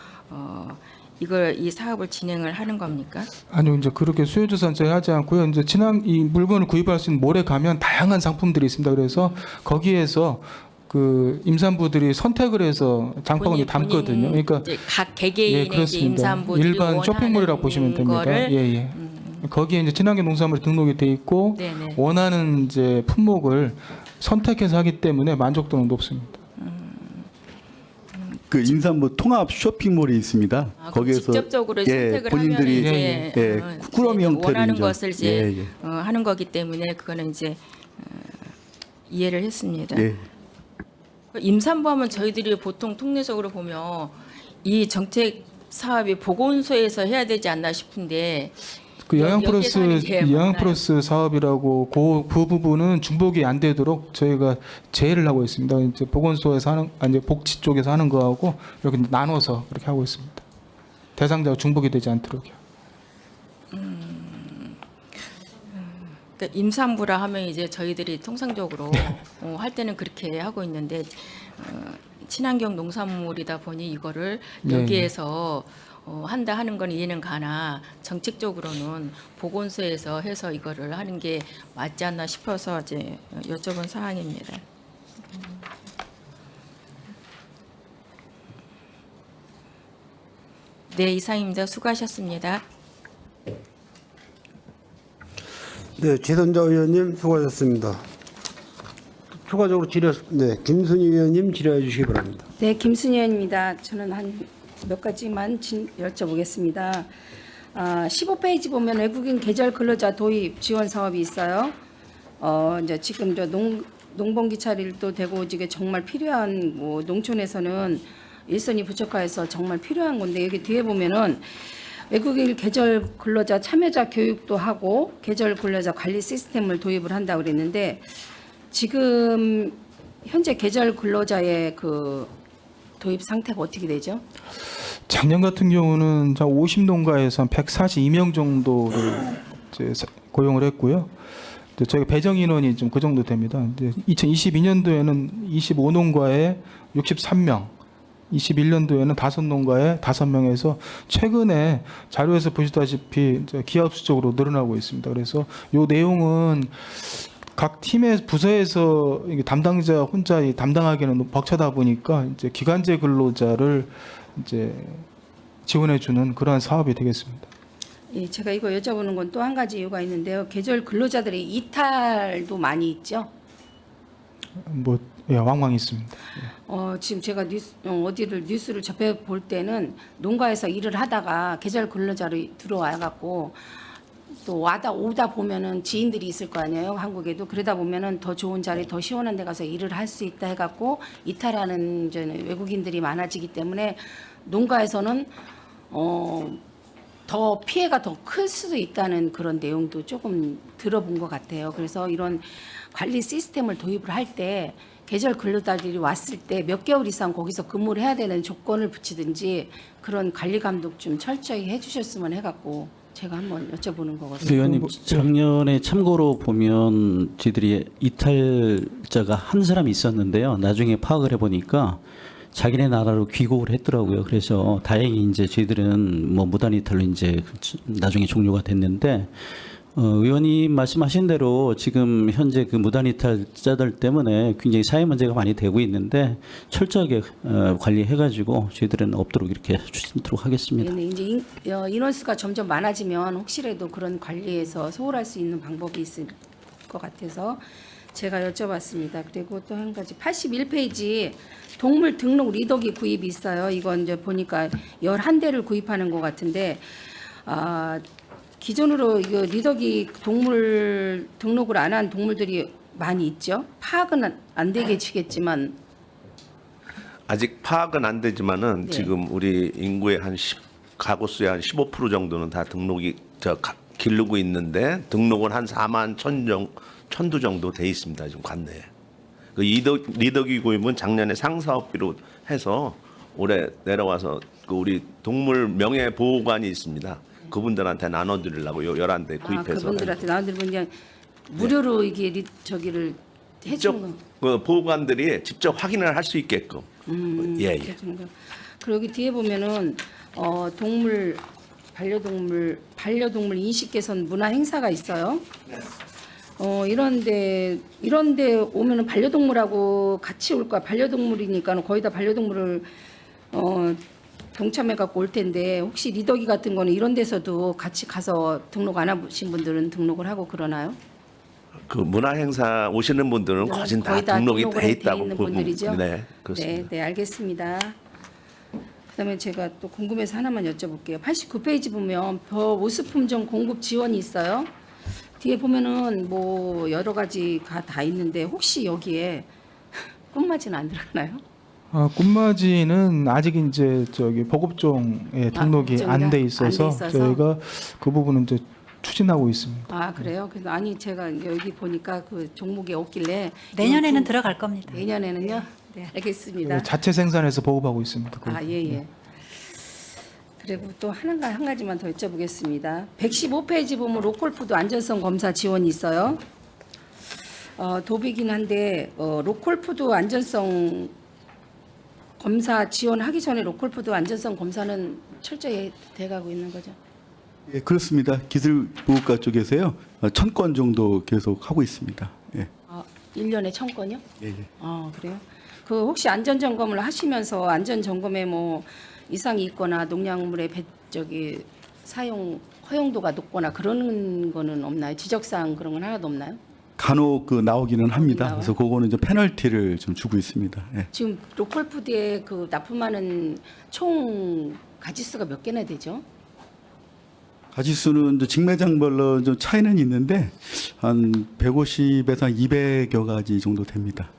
[SPEAKER 5] 이 사업을 진행을 하는 겁니까?
[SPEAKER 2] 아니요, 이제 그렇게 수요 조사는 저희 하지 않고요. 이제 이 물건을 구입할 수 있는 몰에 가면 다양한 상품들이 있습니다. 그래서 거기에서 그 임산부들이 선택을 해서 장바구니 담거든요. 그러니까
[SPEAKER 5] 이제 각 개개인의 이제
[SPEAKER 2] 그렇습니다.
[SPEAKER 5] 임산부들이
[SPEAKER 2] 일반 쇼핑몰이라고 보시면 됩니다.
[SPEAKER 5] 거를
[SPEAKER 2] 예. 거기에 이제 친환경 농산물이 등록이 돼 있고
[SPEAKER 5] 네네.
[SPEAKER 2] 원하는 이제 품목을 선택해서 하기 때문에 만족도는 높습니다.
[SPEAKER 7] 그 임산부 통합 쇼핑몰이 있습니다.
[SPEAKER 5] 그럼
[SPEAKER 7] 거기에서
[SPEAKER 5] 직접적으로 선택을
[SPEAKER 7] 본인들이
[SPEAKER 5] 하면 이제
[SPEAKER 7] 꾸러미
[SPEAKER 5] 이제
[SPEAKER 7] 형태로
[SPEAKER 5] 원하는
[SPEAKER 7] 이제,
[SPEAKER 5] 것을 이제
[SPEAKER 7] 예.
[SPEAKER 5] 하는 거기 때문에 그거는 이제 이해를 했습니다.
[SPEAKER 7] 예.
[SPEAKER 5] 임산부하면 저희들이 보통 통례적으로 보면 이 정책 사업이 보건소에서 해야 되지 않나 싶은데
[SPEAKER 2] 그
[SPEAKER 5] 여기에서는 이제
[SPEAKER 2] 영양
[SPEAKER 5] 많아요.
[SPEAKER 2] 플러스 사업이라고 그 부분은 중복이 안 되도록 저희가 제외를 하고 있습니다. 이제 보건소에서 하는 아니 복지 쪽에서 하는 거하고 이렇게 나눠서 그렇게 하고 있습니다. 대상자가 중복이 되지 않도록요.
[SPEAKER 5] 그러니까 임산부라 하면 이제 저희들이 통상적으로 할 때는 그렇게 하고 있는데 친환경 농산물이다 보니 이거를
[SPEAKER 2] 네.
[SPEAKER 5] 여기에서 한다 하는 건 이해는 가나 정책적으로는 보건소에서 해서 이거를 하는 게 맞지 않나 싶어서 이제 여쭤본 사항입니다. 네, 이상입니다. 수고하셨습니다.
[SPEAKER 1] 네, 최선자 의원님 수고하셨습니다. 추가적으로 김순희 의원님 질의해 주시기 바랍니다.
[SPEAKER 8] 네, 김순희 의원입니다. 저는 한 몇 가지만 여쭤보겠습니다. 15페이지 보면 외국인 계절 근로자 도입 지원 사업이 있어요. 이제 지금 저 농번 기차일도 되고 이게 정말 필요한 뭐 농촌에서는 일선이 부족해서 정말 필요한 건데 여기 뒤에 보면은 외국인 계절 근로자 참여자 교육도 하고 계절 근로자 관리 시스템을 도입을 한다고 그랬는데 지금 현재 계절 근로자의 그 도입 상태가 어떻게 되죠?
[SPEAKER 2] 작년 같은 경우는 50농가에서 한 142명 정도를 이제 고용을 했고요. 이제 저희가 배정 인원이 좀 그 정도 됩니다. 이제 2022년도에는 25농가에 63명, 21년도에는 5농가에 5명에서 최근에 자료에서 보시다시피 이제 기하급수적으로 늘어나고 있습니다. 그래서 이 내용은 각 팀의 부서에서 이게 담당자 혼자 담당하기는 벅차다 보니까 이제 기간제 근로자를 이제 지원해주는 그러한 사업이 되겠습니다.
[SPEAKER 8] 예, 제가 이거 여쭤보는 건 또 한 가지 이유가 있는데요. 계절 근로자들의 이탈도 많이 있죠.
[SPEAKER 2] 뭐 예, 왕왕 있습니다.
[SPEAKER 8] 지금 제가 뉴스를 접해 볼 때는 농가에서 일을 하다가 계절 근로자로 들어와 갖고 또 오다 보면은 지인들이 있을 거 아니에요. 한국에도 그러다 보면은 더 좋은 자리, 더 시원한 데 가서 일을 할 수 있다 해갖고 이탈하는 이제 외국인들이 많아지기 때문에 농가에서는 더 피해가 더 클 수도 있다는 그런 내용도 조금 들어본 것 같아요. 그래서 이런 관리 시스템을 도입을 할 때 계절 근로자들이 왔을 때 몇 개월 이상 거기서 근무를 해야 되는 조건을 붙이든지 그런 관리 감독 좀 철저히 해주셨으면 해갖고 제가 한번 여쭤보는 거거든요.
[SPEAKER 4] 의원님 작년에 참고로 보면 저희들이 이탈자가 한 사람이 있었는데요. 나중에 파악을 해보니까 자기네 나라로 귀국을 했더라고요. 그래서 다행히 이제 저희들은 뭐 무단 이탈로 이제 나중에 종료가 됐는데 의원님 말씀하신 대로 지금 현재 그 무단 이탈자들 때문에 굉장히 사회 문제가 많이 되고 있는데 철저하게 관리해가지고 저희들은 없도록 이렇게 추진하도록 하겠습니다.
[SPEAKER 8] 네, 이제 인원수가 점점 많아지면 혹시라도 그런 관리에서 소홀할 수 있는 방법이 있을 것 같아서 제가 여쭤봤습니다. 그리고 또 한 가지 81페이지 동물 등록 리더기 구입이 있어요. 이건 이제 보니까 11대를 구입하는 것 같은데 기존으로 이거 리더기 동물 등록을 안 한 동물들이 많이 있죠. 파악은 안 되겠지만
[SPEAKER 9] 아직 파악은 안 되지만은
[SPEAKER 8] 네.
[SPEAKER 9] 지금 우리 인구의 가구 수의 한 15% 정도는 다 등록이 기르고 있는데 등록은 한 4만 1,000두 정도 돼 있습니다. 지금 관내에. 그 리더기 구입은 작년에 상사업비로 해서 올해 내려와서 그 우리 동물 명예보호관이 있습니다. 그분들한테 나눠드리려고 11대 구입해서.
[SPEAKER 8] 그분들한테 나눠드리면 그냥 무료로 이게 저기를
[SPEAKER 9] 직접
[SPEAKER 8] 해주는 거.
[SPEAKER 9] 그 보호관들이 직접 확인을 할 수 있게끔. 예.
[SPEAKER 8] 해주는 거. 그리고 여기 뒤에 보면은 반려동물 인식 개선 문화 행사가 있어요. 이런데 오면은 반려동물하고 같이 올 거야. 반려동물이니까 거의 다 반려동물을 동참해 갖고 올 텐데 혹시 리더기 같은 거는 이런 데서도 같이 가서 등록 안 하신 분들은 등록을 하고 그러나요?
[SPEAKER 9] 그 문화행사 오시는 분들은 거진 다
[SPEAKER 8] 거의 다
[SPEAKER 9] 등록이
[SPEAKER 8] 등록을
[SPEAKER 9] 돼
[SPEAKER 8] 돼
[SPEAKER 9] 있다고
[SPEAKER 8] 있는
[SPEAKER 9] 보면
[SPEAKER 8] 분들이죠?
[SPEAKER 9] 네, 그렇습니다.
[SPEAKER 8] 네, 네, 알겠습니다. 그다음에 제가 또 궁금해서 하나만 여쭤볼게요. 89페이지 보면 오수 품종 공급 지원이 있어요. 뒤에 보면은 뭐 여러 가지가 다 있는데 혹시 여기에 꽃맞이는 안 들어가나요?
[SPEAKER 2] 꽃맞이는 아직 이제 저기 보급종에 등록이
[SPEAKER 8] 보급종이라
[SPEAKER 2] 안 돼
[SPEAKER 8] 안 돼
[SPEAKER 2] 있어서
[SPEAKER 8] 있어서?
[SPEAKER 2] 저희가 그 부분은 이제 추진하고 있습니다.
[SPEAKER 8] 아 그래요? 그래서 아니 제가 여기 보니까 그 종목에 없길래
[SPEAKER 10] 내년에는 들어갈 겁니다.
[SPEAKER 8] 내년에는요? 네, 알겠습니다.
[SPEAKER 2] 자체 생산해서 보급하고 있습니다.
[SPEAKER 8] 아, 예, 예. 그리고 또 한 가지만 더 여쭤보겠습니다. 115페이지 보면 로컬푸드 안전성 검사 지원이 있어요. 도비긴 한데 로컬푸드 안전성 검사 지원하기 전에 로컬푸드 안전성 검사는 철저히 돼가고 있는 거죠.
[SPEAKER 7] 예, 그렇습니다. 기술보호과 쪽에서요 1,000건 정도 계속 하고 있습니다. 예.
[SPEAKER 8] 1년에 1,000건이요?
[SPEAKER 7] 예, 예.
[SPEAKER 8] 그래요? 그 혹시 안전 점검을 하시면서 안전 점검에 뭐 이상이 있거나 농약물의 사용 허용도가 높거나 그런 거는 없나요? 지적사항 그런 건 하나도 없나요?
[SPEAKER 7] 간혹 그 나오기는 합니다.
[SPEAKER 8] 나와요?
[SPEAKER 7] 그래서 그거는 이제 페널티를 좀 주고 있습니다. 예.
[SPEAKER 8] 지금 로컬푸드에 그 납품하는 총 가지수가 몇 개나 되죠?
[SPEAKER 7] 가지수는 이제 직매장별로 좀 차이는 있는데 한 150에서 한 200여 가지 정도 됩니다.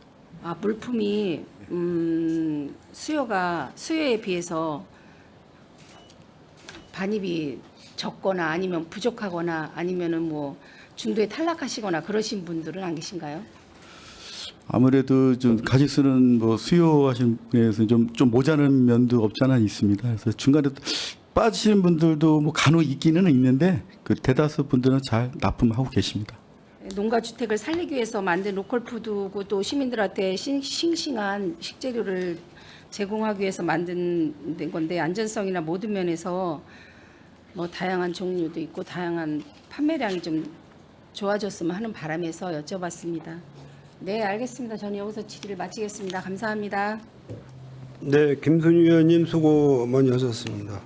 [SPEAKER 8] 물품이 수요에 비해서 반입이 적거나 아니면 부족하거나 아니면은 뭐 중도에 탈락하시거나 그러신 분들은 안 계신가요?
[SPEAKER 7] 아무래도 좀 가지수는 뭐 수요하신 분에서 좀 모자란 면도 없지 않아 있습니다. 그래서 중간에 빠지시는 분들도 뭐 간혹 있기는 있는데 그 대다수 분들은 잘 납품하고 계십니다.
[SPEAKER 8] 농가 주택을 살리기 위해서 만든 로컬푸드고 또 시민들한테 싱싱한 식재료를 제공하기 위해서 만든 건데 안전성이나 모든 면에서 뭐 다양한 종류도 있고 다양한 판매량이 좀 좋아졌으면 하는 바람에서 여쭤봤습니다. 네, 알겠습니다. 저는 여기서 질의를 마치겠습니다. 감사합니다.
[SPEAKER 1] 네, 김순희 의원님 수고 많이 하셨습니다.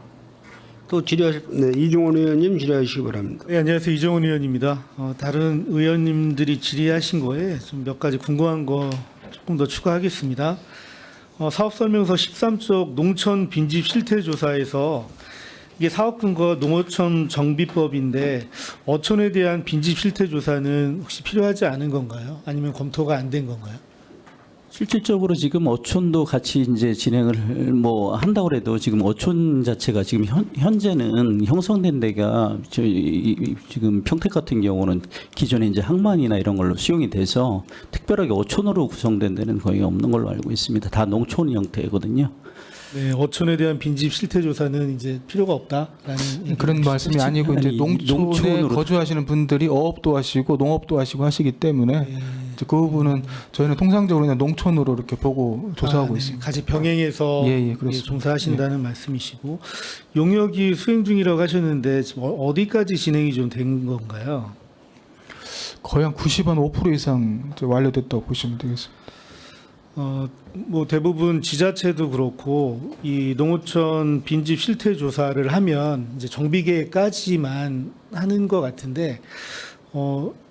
[SPEAKER 1] 또 이종원 의원님 질의하시기 바랍니다.
[SPEAKER 11] 네, 안녕하세요. 이종훈 의원입니다. 다른 의원님들이 질의하신 거에 좀 몇 가지 궁금한 거 조금 더 추가하겠습니다. 사업설명서 13쪽 농촌 빈집 실태 조사에서 이게 사업 근거 농어촌 정비법인데 어촌에 대한 빈집 실태 조사는 혹시 필요하지 않은 건가요? 아니면 검토가 안 된 건가요?
[SPEAKER 4] 실질적으로 지금 어촌도 같이 이제 진행을 뭐 한다고 해도 지금 어촌 자체가 지금 현재는 형성된 데가 지금 평택 같은 경우는 기존에 이제 항만이나 이런 걸로 수용이 돼서 특별하게 어촌으로 구성된 데는 거의 없는 걸로 알고 있습니다. 다 농촌 형태거든요.
[SPEAKER 11] 네, 어촌에 대한 빈집 실태 조사는 이제 필요가 없다라는
[SPEAKER 2] 그런 말씀이 아니고 이제
[SPEAKER 4] 아니,
[SPEAKER 2] 농촌에
[SPEAKER 4] 농촌으로
[SPEAKER 2] 거주하시는 분들이 어업도 하시고 농업도 하시고 하시기 때문에 이제 그 부분은 저희는 통상적으로 그냥 농촌으로 이렇게 보고 조사하고 있습니다.
[SPEAKER 11] 같이 병행해서
[SPEAKER 2] 예, 그렇습니다.
[SPEAKER 11] 종사하신다는 말씀이시고 용역이 수행 중이라고 하셨는데 지금 어디까지 진행이 좀 된 건가요?
[SPEAKER 2] 거의 한 90% 이상 이제 완료됐다고 보시면 되겠습니다.
[SPEAKER 11] 뭐 대부분 지자체도 그렇고 이 농어촌 빈집 실태 조사를 하면 이제 정비계획까지만 하는 것 같은데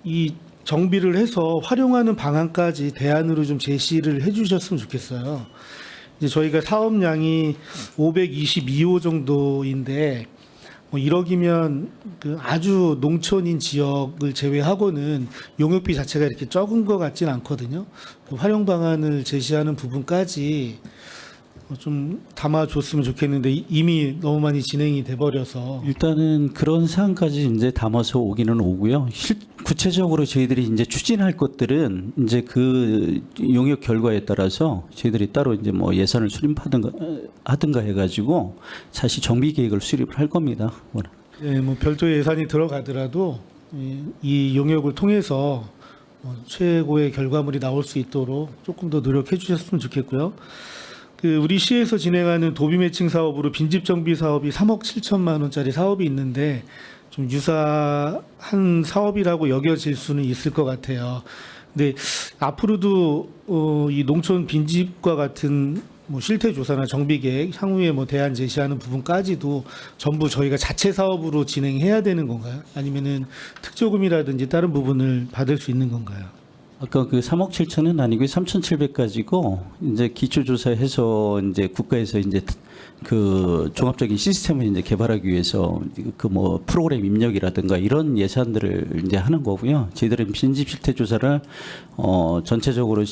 [SPEAKER 11] 이 정비를 해서 활용하는 방안까지 대안으로 좀 제시를 해주셨으면 좋겠어요. 이제 저희가 사업량이 522호 정도인데 뭐 1억이면 그 아주 농촌인 지역을 제외하고는 용역비 자체가 이렇게 적은 것 같지는 않거든요. 그 활용 방안을 제시하는 부분까지 좀 담아줬으면 좋겠는데 이미 너무 많이 진행이 돼버려서
[SPEAKER 4] 일단은 그런 사항까지 이제 담아서 오기는 오고요. 구체적으로 저희들이 이제 추진할 것들은 이제 그 용역 결과에 따라서 저희들이 따로 이제 뭐 예산을 수립하든가 해가지고 사실 정비 계획을 수립을 할 겁니다.
[SPEAKER 11] 네, 뭐 별도의 예산이 들어가더라도 이 용역을 통해서 최고의 결과물이 나올 수 있도록 조금 더 노력해 주셨으면 좋겠고요. 우리 시에서 진행하는 도비 매칭 사업으로 빈집 정비 사업이 3억 7천만 원짜리 사업이 있는데 좀 유사한 사업이라고 여겨질 수는 있을 것 같아요. 근데 앞으로도 이 농촌 빈집과 같은 뭐 실태 조사나 정비 계획, 향후에 뭐 대안 제시하는 부분까지도 전부 저희가 자체 사업으로 진행해야 되는 건가요? 아니면은 특조금이라든지 다른 부분을 받을 수 있는 건가요?
[SPEAKER 4] 아까 그 3억 7천은 아니고 3,700가지고 이제 기초조사해서 이제 국가에서 이제 그 종합적인 시스템을 이제 개발하기 위해서 그 뭐 프로그램 입력이라든가 이런 예산들을 이제 하는 거고요. 저희들은 빈집 실태 조사를 전체적으로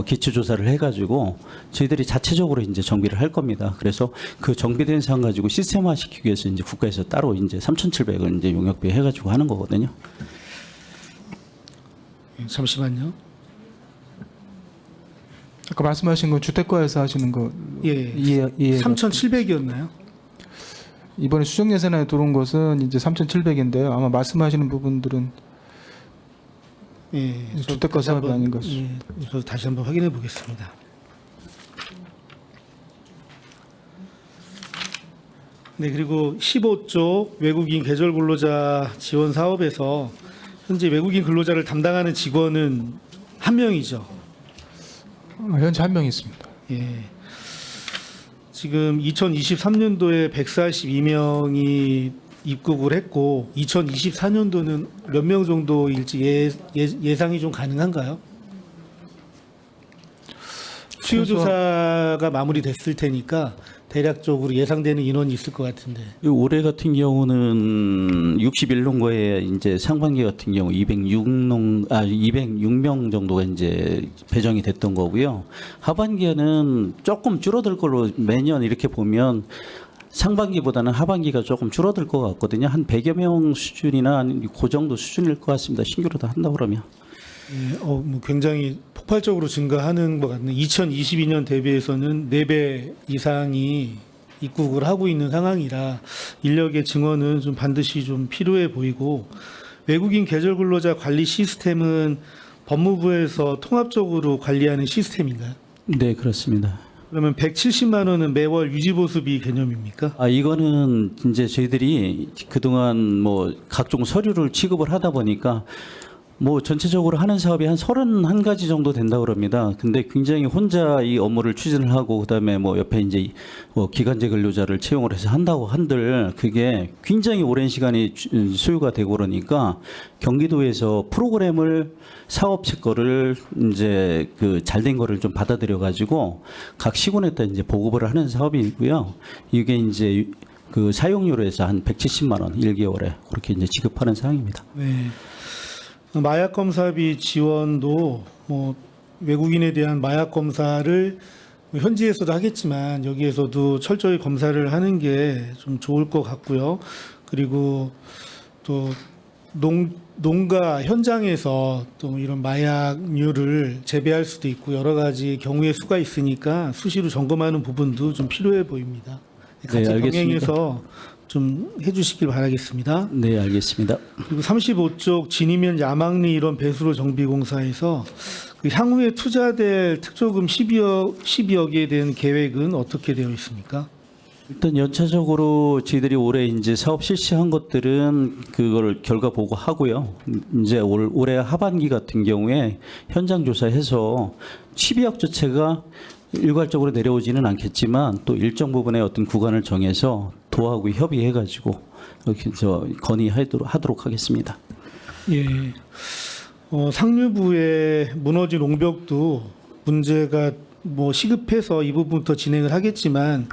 [SPEAKER 4] 기초조사를 해가지고 저희들이 자체적으로 이제 정비를 할 겁니다. 그래서 그 정비된 사항 가지고 시스템화 시키기 위해서 이제 국가에서 따로 이제 3,700을 이제 용역비 해가지고 하는 거거든요.
[SPEAKER 11] 잠시만요.
[SPEAKER 2] 아까 말씀하신 건 주택과에서 하시는 거
[SPEAKER 11] 예,
[SPEAKER 2] 이해
[SPEAKER 11] 3,700이었나요?
[SPEAKER 2] 이번에 수정 예산에 들어온 것은 이제 3,700인데요. 아마 말씀하시는 부분들은
[SPEAKER 11] 예,
[SPEAKER 2] 주택과
[SPEAKER 11] 다시
[SPEAKER 2] 사업이
[SPEAKER 11] 한번,
[SPEAKER 2] 아닌 것이죠.
[SPEAKER 11] 예, 저도 다시 한번 확인해 보겠습니다. 네, 그리고 15조 외국인 계절 근로자 지원 사업에서 현재 외국인 근로자를 담당하는 직원은 한 명이죠.
[SPEAKER 2] 현재 한 명 있습니다.
[SPEAKER 11] 예. 지금 2023년도에 142명이 입국을 했고 2024년도는 몇 명 정도일지 예상이 좀 가능한가요? 수요 조사가 마무리됐을 테니까 대략적으로 예상되는 인원이 있을 것 같은데.
[SPEAKER 4] 올해 같은 경우는 61농가에 이제 상반기 같은 경우 206명 정도가 이제 배정이 됐던 거고요. 하반기에는 조금 줄어들 걸로 매년 이렇게 보면 상반기보다는 하반기가 조금 줄어들 것 같거든요. 한 100여 명 수준이나 그 정도 수준일 것 같습니다. 신규로 다 한다 그러면.
[SPEAKER 11] 예, 뭐 굉장히 폭발적으로 증가하는 것 같네요. 2022년 대비해서는 4배 이상이 입국을 하고 있는 상황이라 인력의 증원은 좀 반드시 좀 필요해 보이고, 외국인 계절 근로자 관리 시스템은 법무부에서 통합적으로 관리하는 시스템인가요?
[SPEAKER 4] 네, 그렇습니다.
[SPEAKER 11] 그러면 170만 원은 매월 유지보수비 개념입니까?
[SPEAKER 4] 이거는 이제 저희들이 그동안 뭐 각종 서류를 취급을 하다 보니까 뭐 전체적으로 하는 사업이 한 31가지 정도 된다 그럽니다. 근데 굉장히 혼자 이 업무를 추진을 하고 그다음에 뭐 옆에 이제 뭐 기간제 근로자를 채용을 해서 한다고 한들 그게 굉장히 오랜 시간이 소요가 되고 그러니까 경기도에서 프로그램을 사업체 거를 이제 그 잘된 거를 좀 받아들여 가지고 각 시군에다 이제 보급을 하는 사업이고요. 이게 이제 그 사용료로 해서 한 170만 원 1개월에 그렇게 이제 지급하는 사항입니다.
[SPEAKER 11] 네. 마약 검사비 지원도 뭐 외국인에 대한 마약 검사를 현지에서도 하겠지만 여기에서도 철저히 검사를 하는 게 좀 좋을 것 같고요. 그리고 또 농가 현장에서 또 이런 마약류를 재배할 수도 있고 여러 가지 경우의 수가 있으니까 수시로 점검하는 부분도 좀 필요해 보입니다. 같이
[SPEAKER 4] 네, 알겠습니다.
[SPEAKER 11] 병행해서 좀 해주시길 바라겠습니다.
[SPEAKER 4] 네, 알겠습니다.
[SPEAKER 11] 그리고 35쪽 진이면 야망리 이런 배수로 정비공사에서 그 향후에 투자될 특조금 12억에 대한 계획은 어떻게 되어 있습니까?
[SPEAKER 4] 일단 연차적으로 저희들이 올해 이제 사업 실시한 것들은 그걸 결과 보고하고요. 이제 올해 하반기 같은 경우에 현장 조사해서 12억 자체가 일괄적으로 내려오지는 않겠지만 또 일정 부분의 어떤 구간을 정해서 도하고 협의해가지고 이렇게 건의하도록 하겠습니다.
[SPEAKER 11] 예. 상류부의 무너진 옹벽도 문제가 뭐 시급해서 이 부분부터 진행을 하겠지만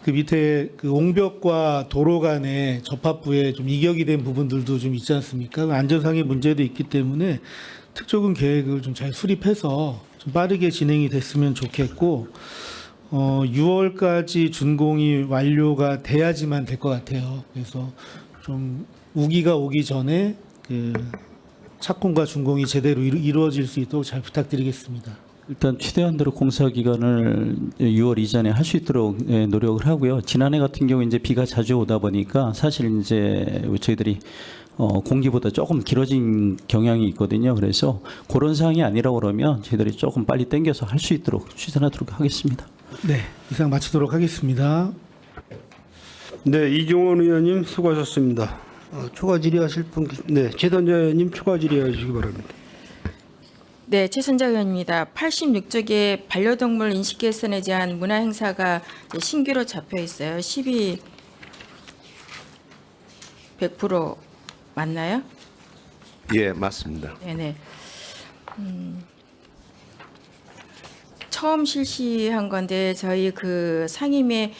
[SPEAKER 11] 그 밑에 그 옹벽과 도로 간의 접합부에 좀 이격이 된 부분들도 좀 있지 않습니까? 안전상의 문제도 있기 때문에 특조금 계획을 좀 잘 수립해서 좀 빠르게 진행이 됐으면 좋겠고 6월까지 준공이 완료가 돼야지만 될 것 같아요. 그래서 좀 우기가 오기 전에 그 착공과 준공이 제대로 이루어질 수 있도록 잘 부탁드리겠습니다.
[SPEAKER 4] 일단 최대한 대로 공사 기간을 6월 이전에 할 수 있도록 노력을 하고요. 지난해 같은 경우 이제 비가 자주 오다 보니까 사실 이제 저희들이 공기보다 조금 길어진 경향이 있거든요. 그래서 그런 사항이 아니라 그러면 저희들이 조금 빨리 당겨서 할 수 있도록 추진하도록 하겠습니다.
[SPEAKER 11] 네, 이상 마치도록 하겠습니다.
[SPEAKER 1] 네, 이종원 의원님 수고하셨습니다. 추가 질의하실 분, 네, 최선자 의원님 추가 질의하시기 바랍니다.
[SPEAKER 5] 네, 최선자 의원입니다. 86쪽에 반려동물 인식 개선에 대한 문화 행사가 이제 신규로 잡혀 있어요. 100% 맞나요?
[SPEAKER 9] 예, 맞습니다.
[SPEAKER 5] 네네. 처음 실시한 건데 저희 그 상임에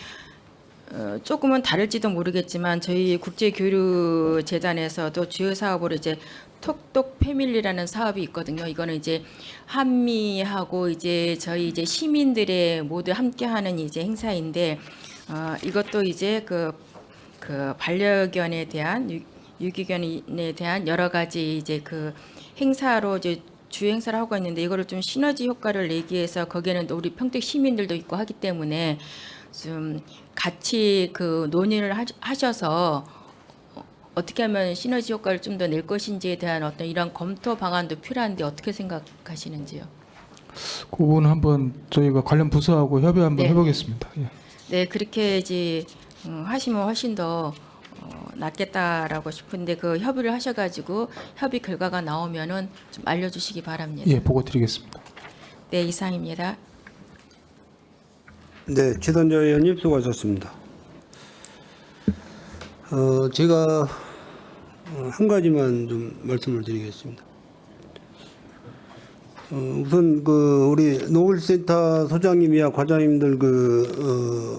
[SPEAKER 5] 조금은 다를지도 모르겠지만 저희 국제교류재단에서도 주요 사업으로 이제 톡톡 패밀리라는 사업이 있거든요. 이거는 이제 한미하고 이제 저희 이제 시민들의 모두 함께하는 이제 행사인데 이것도 이제 그 반려견에 대한 유기견에 대한 여러 가지 이제 그 행사로 이제 주요 행사를 하고 있는데 이거를 좀 시너지 효과를 내기 위해서 거기에는 또 우리 평택 시민들도 있고 하기 때문에 좀 같이 그 논의를 하셔서 어떻게 하면 시너지 효과를 좀 더 낼 것인지에 대한 어떤 이런 검토 방안도 필요한데 어떻게 생각하시는지요?
[SPEAKER 2] 그 부분 한번 저희가 관련 부서하고 협의 한번
[SPEAKER 5] 네.
[SPEAKER 2] 해보겠습니다. 예.
[SPEAKER 5] 네, 그렇게 이제 하시면 훨씬 더 낫겠다라고 싶은데 그 협의를 하셔가지고 협의 결과가 나오면은 좀 알려주시기 바랍니다.
[SPEAKER 2] 예, 보고 드리겠습니다.
[SPEAKER 5] 네, 이상입니다.
[SPEAKER 1] 네, 최선자 의원님 수고하셨습니다. 제가 한 가지만 좀 말씀을 드리겠습니다. 우선 우리 농업센터 소장님이야 과장님들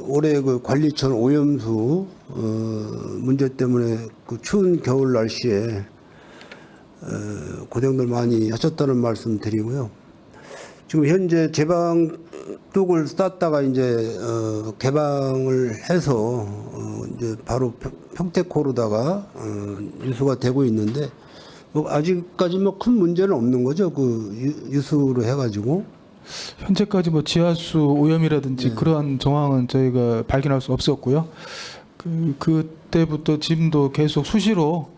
[SPEAKER 1] 올해 관리천 오염수 문제 때문에 추운 겨울 날씨에 고생들 많이 하셨다는 말씀 드리고요. 지금 현재 제방 뚝을 쌌다가 이제 개방을 해서 이제 바로 평택호로다가 유수가 되고 있는데 아직까지 큰 문제는 없는 거죠. 유수로 해가지고.
[SPEAKER 2] 현재까지 지하수 오염이라든지 그러한 정황은 저희가 발견할 수 없었고요. 그때부터 지금도 계속 수시로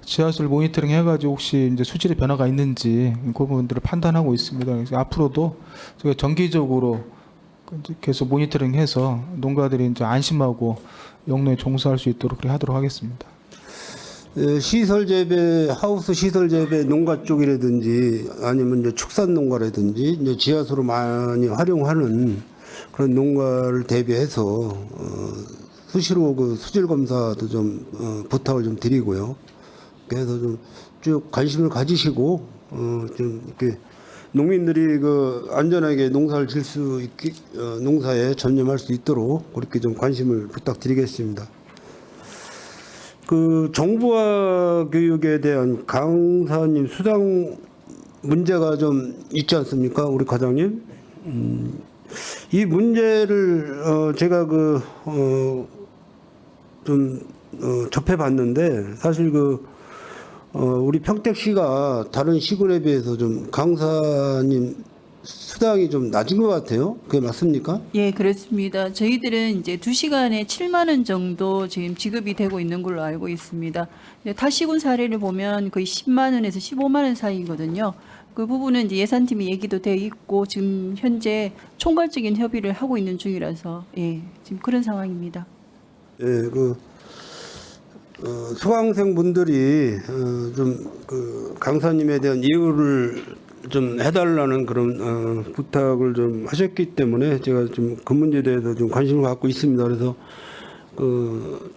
[SPEAKER 2] 지하수를 모니터링 해가지고 혹시 이제 수질의 변화가 있는지 그 부분들을 판단하고 있습니다. 그래서 앞으로도 저희가 정기적으로 계속 모니터링해서 농가들이 이제 안심하고 영농에 종사할 수 있도록 그렇게 하도록 하겠습니다.
[SPEAKER 1] 시설 재배, 하우스 시설 재배 농가 쪽이라든지 아니면 이제 축산 농가라든지 이제 지하수로 많이 활용하는 그런 농가를 대비해서 수시로 수질 검사도 좀 부탁을 좀 드리고요. 그래서 좀 쭉 관심을 가지시고 좀 이렇게 농민들이 안전하게 농사를 질 수 있게 농사에 전념할 수 있도록 그렇게 좀 관심을 부탁드리겠습니다. 정부화 교육에 대한 강사님 수당 문제가 좀 있지 않습니까, 우리 과장님? 이 문제를 제가 좀 접해봤는데 사실 우리 평택시가 다른 시군에 비해서 좀 강사님 수당이 좀 낮은 것 같아요. 그게 맞습니까?
[SPEAKER 6] 예, 그렇습니다. 저희들은 이제 2시간에 7만 원 정도 지금 지급이 되고 있는 걸로 알고 있습니다. 타 시군 사례를 보면 거의 10만 원에서 15만 원 사이거든요. 그 부분은 이제 예산팀이 얘기도 돼 있고 지금 현재 총괄적인 협의를 하고 있는 중이라서 지금 그런 상황입니다.
[SPEAKER 1] 예, 수강생 분들이 좀 강사님에 대한 이유를 좀 해달라는 그런 부탁을 좀 하셨기 때문에 제가 좀 그 문제에 대해서 좀 관심을 갖고 있습니다. 그래서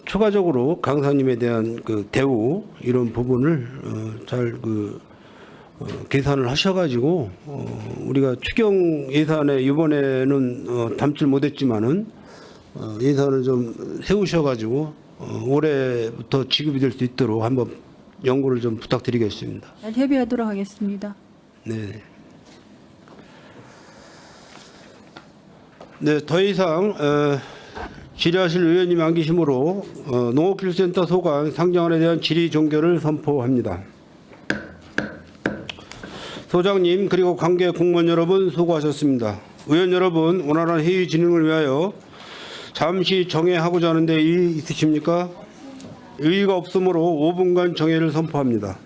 [SPEAKER 1] 추가적으로 강사님에 대한 대우 이런 부분을 잘 계산을 하셔가지고 우리가 추경 예산에 이번에는 담질 못했지만은 예산을 좀 세우셔가지고 올해부터 지급이 될 수 있도록 한번 연구를 좀 부탁드리겠습니다.
[SPEAKER 6] 잘 협의하도록 하겠습니다.
[SPEAKER 1] 네. 네, 더 이상 질의하실 의원님 안 계시므로 농업기술센터 소관 상정안에 대한 질의 종결을 선포합니다. 소장님 그리고 관계 공무원 여러분 수고하셨습니다. 의원 여러분 원활한 회의 진행을 위하여 잠시 정회하고자 하는데 이의 있으십니까? 의의가 없으므로 5분간 정회를 선포합니다.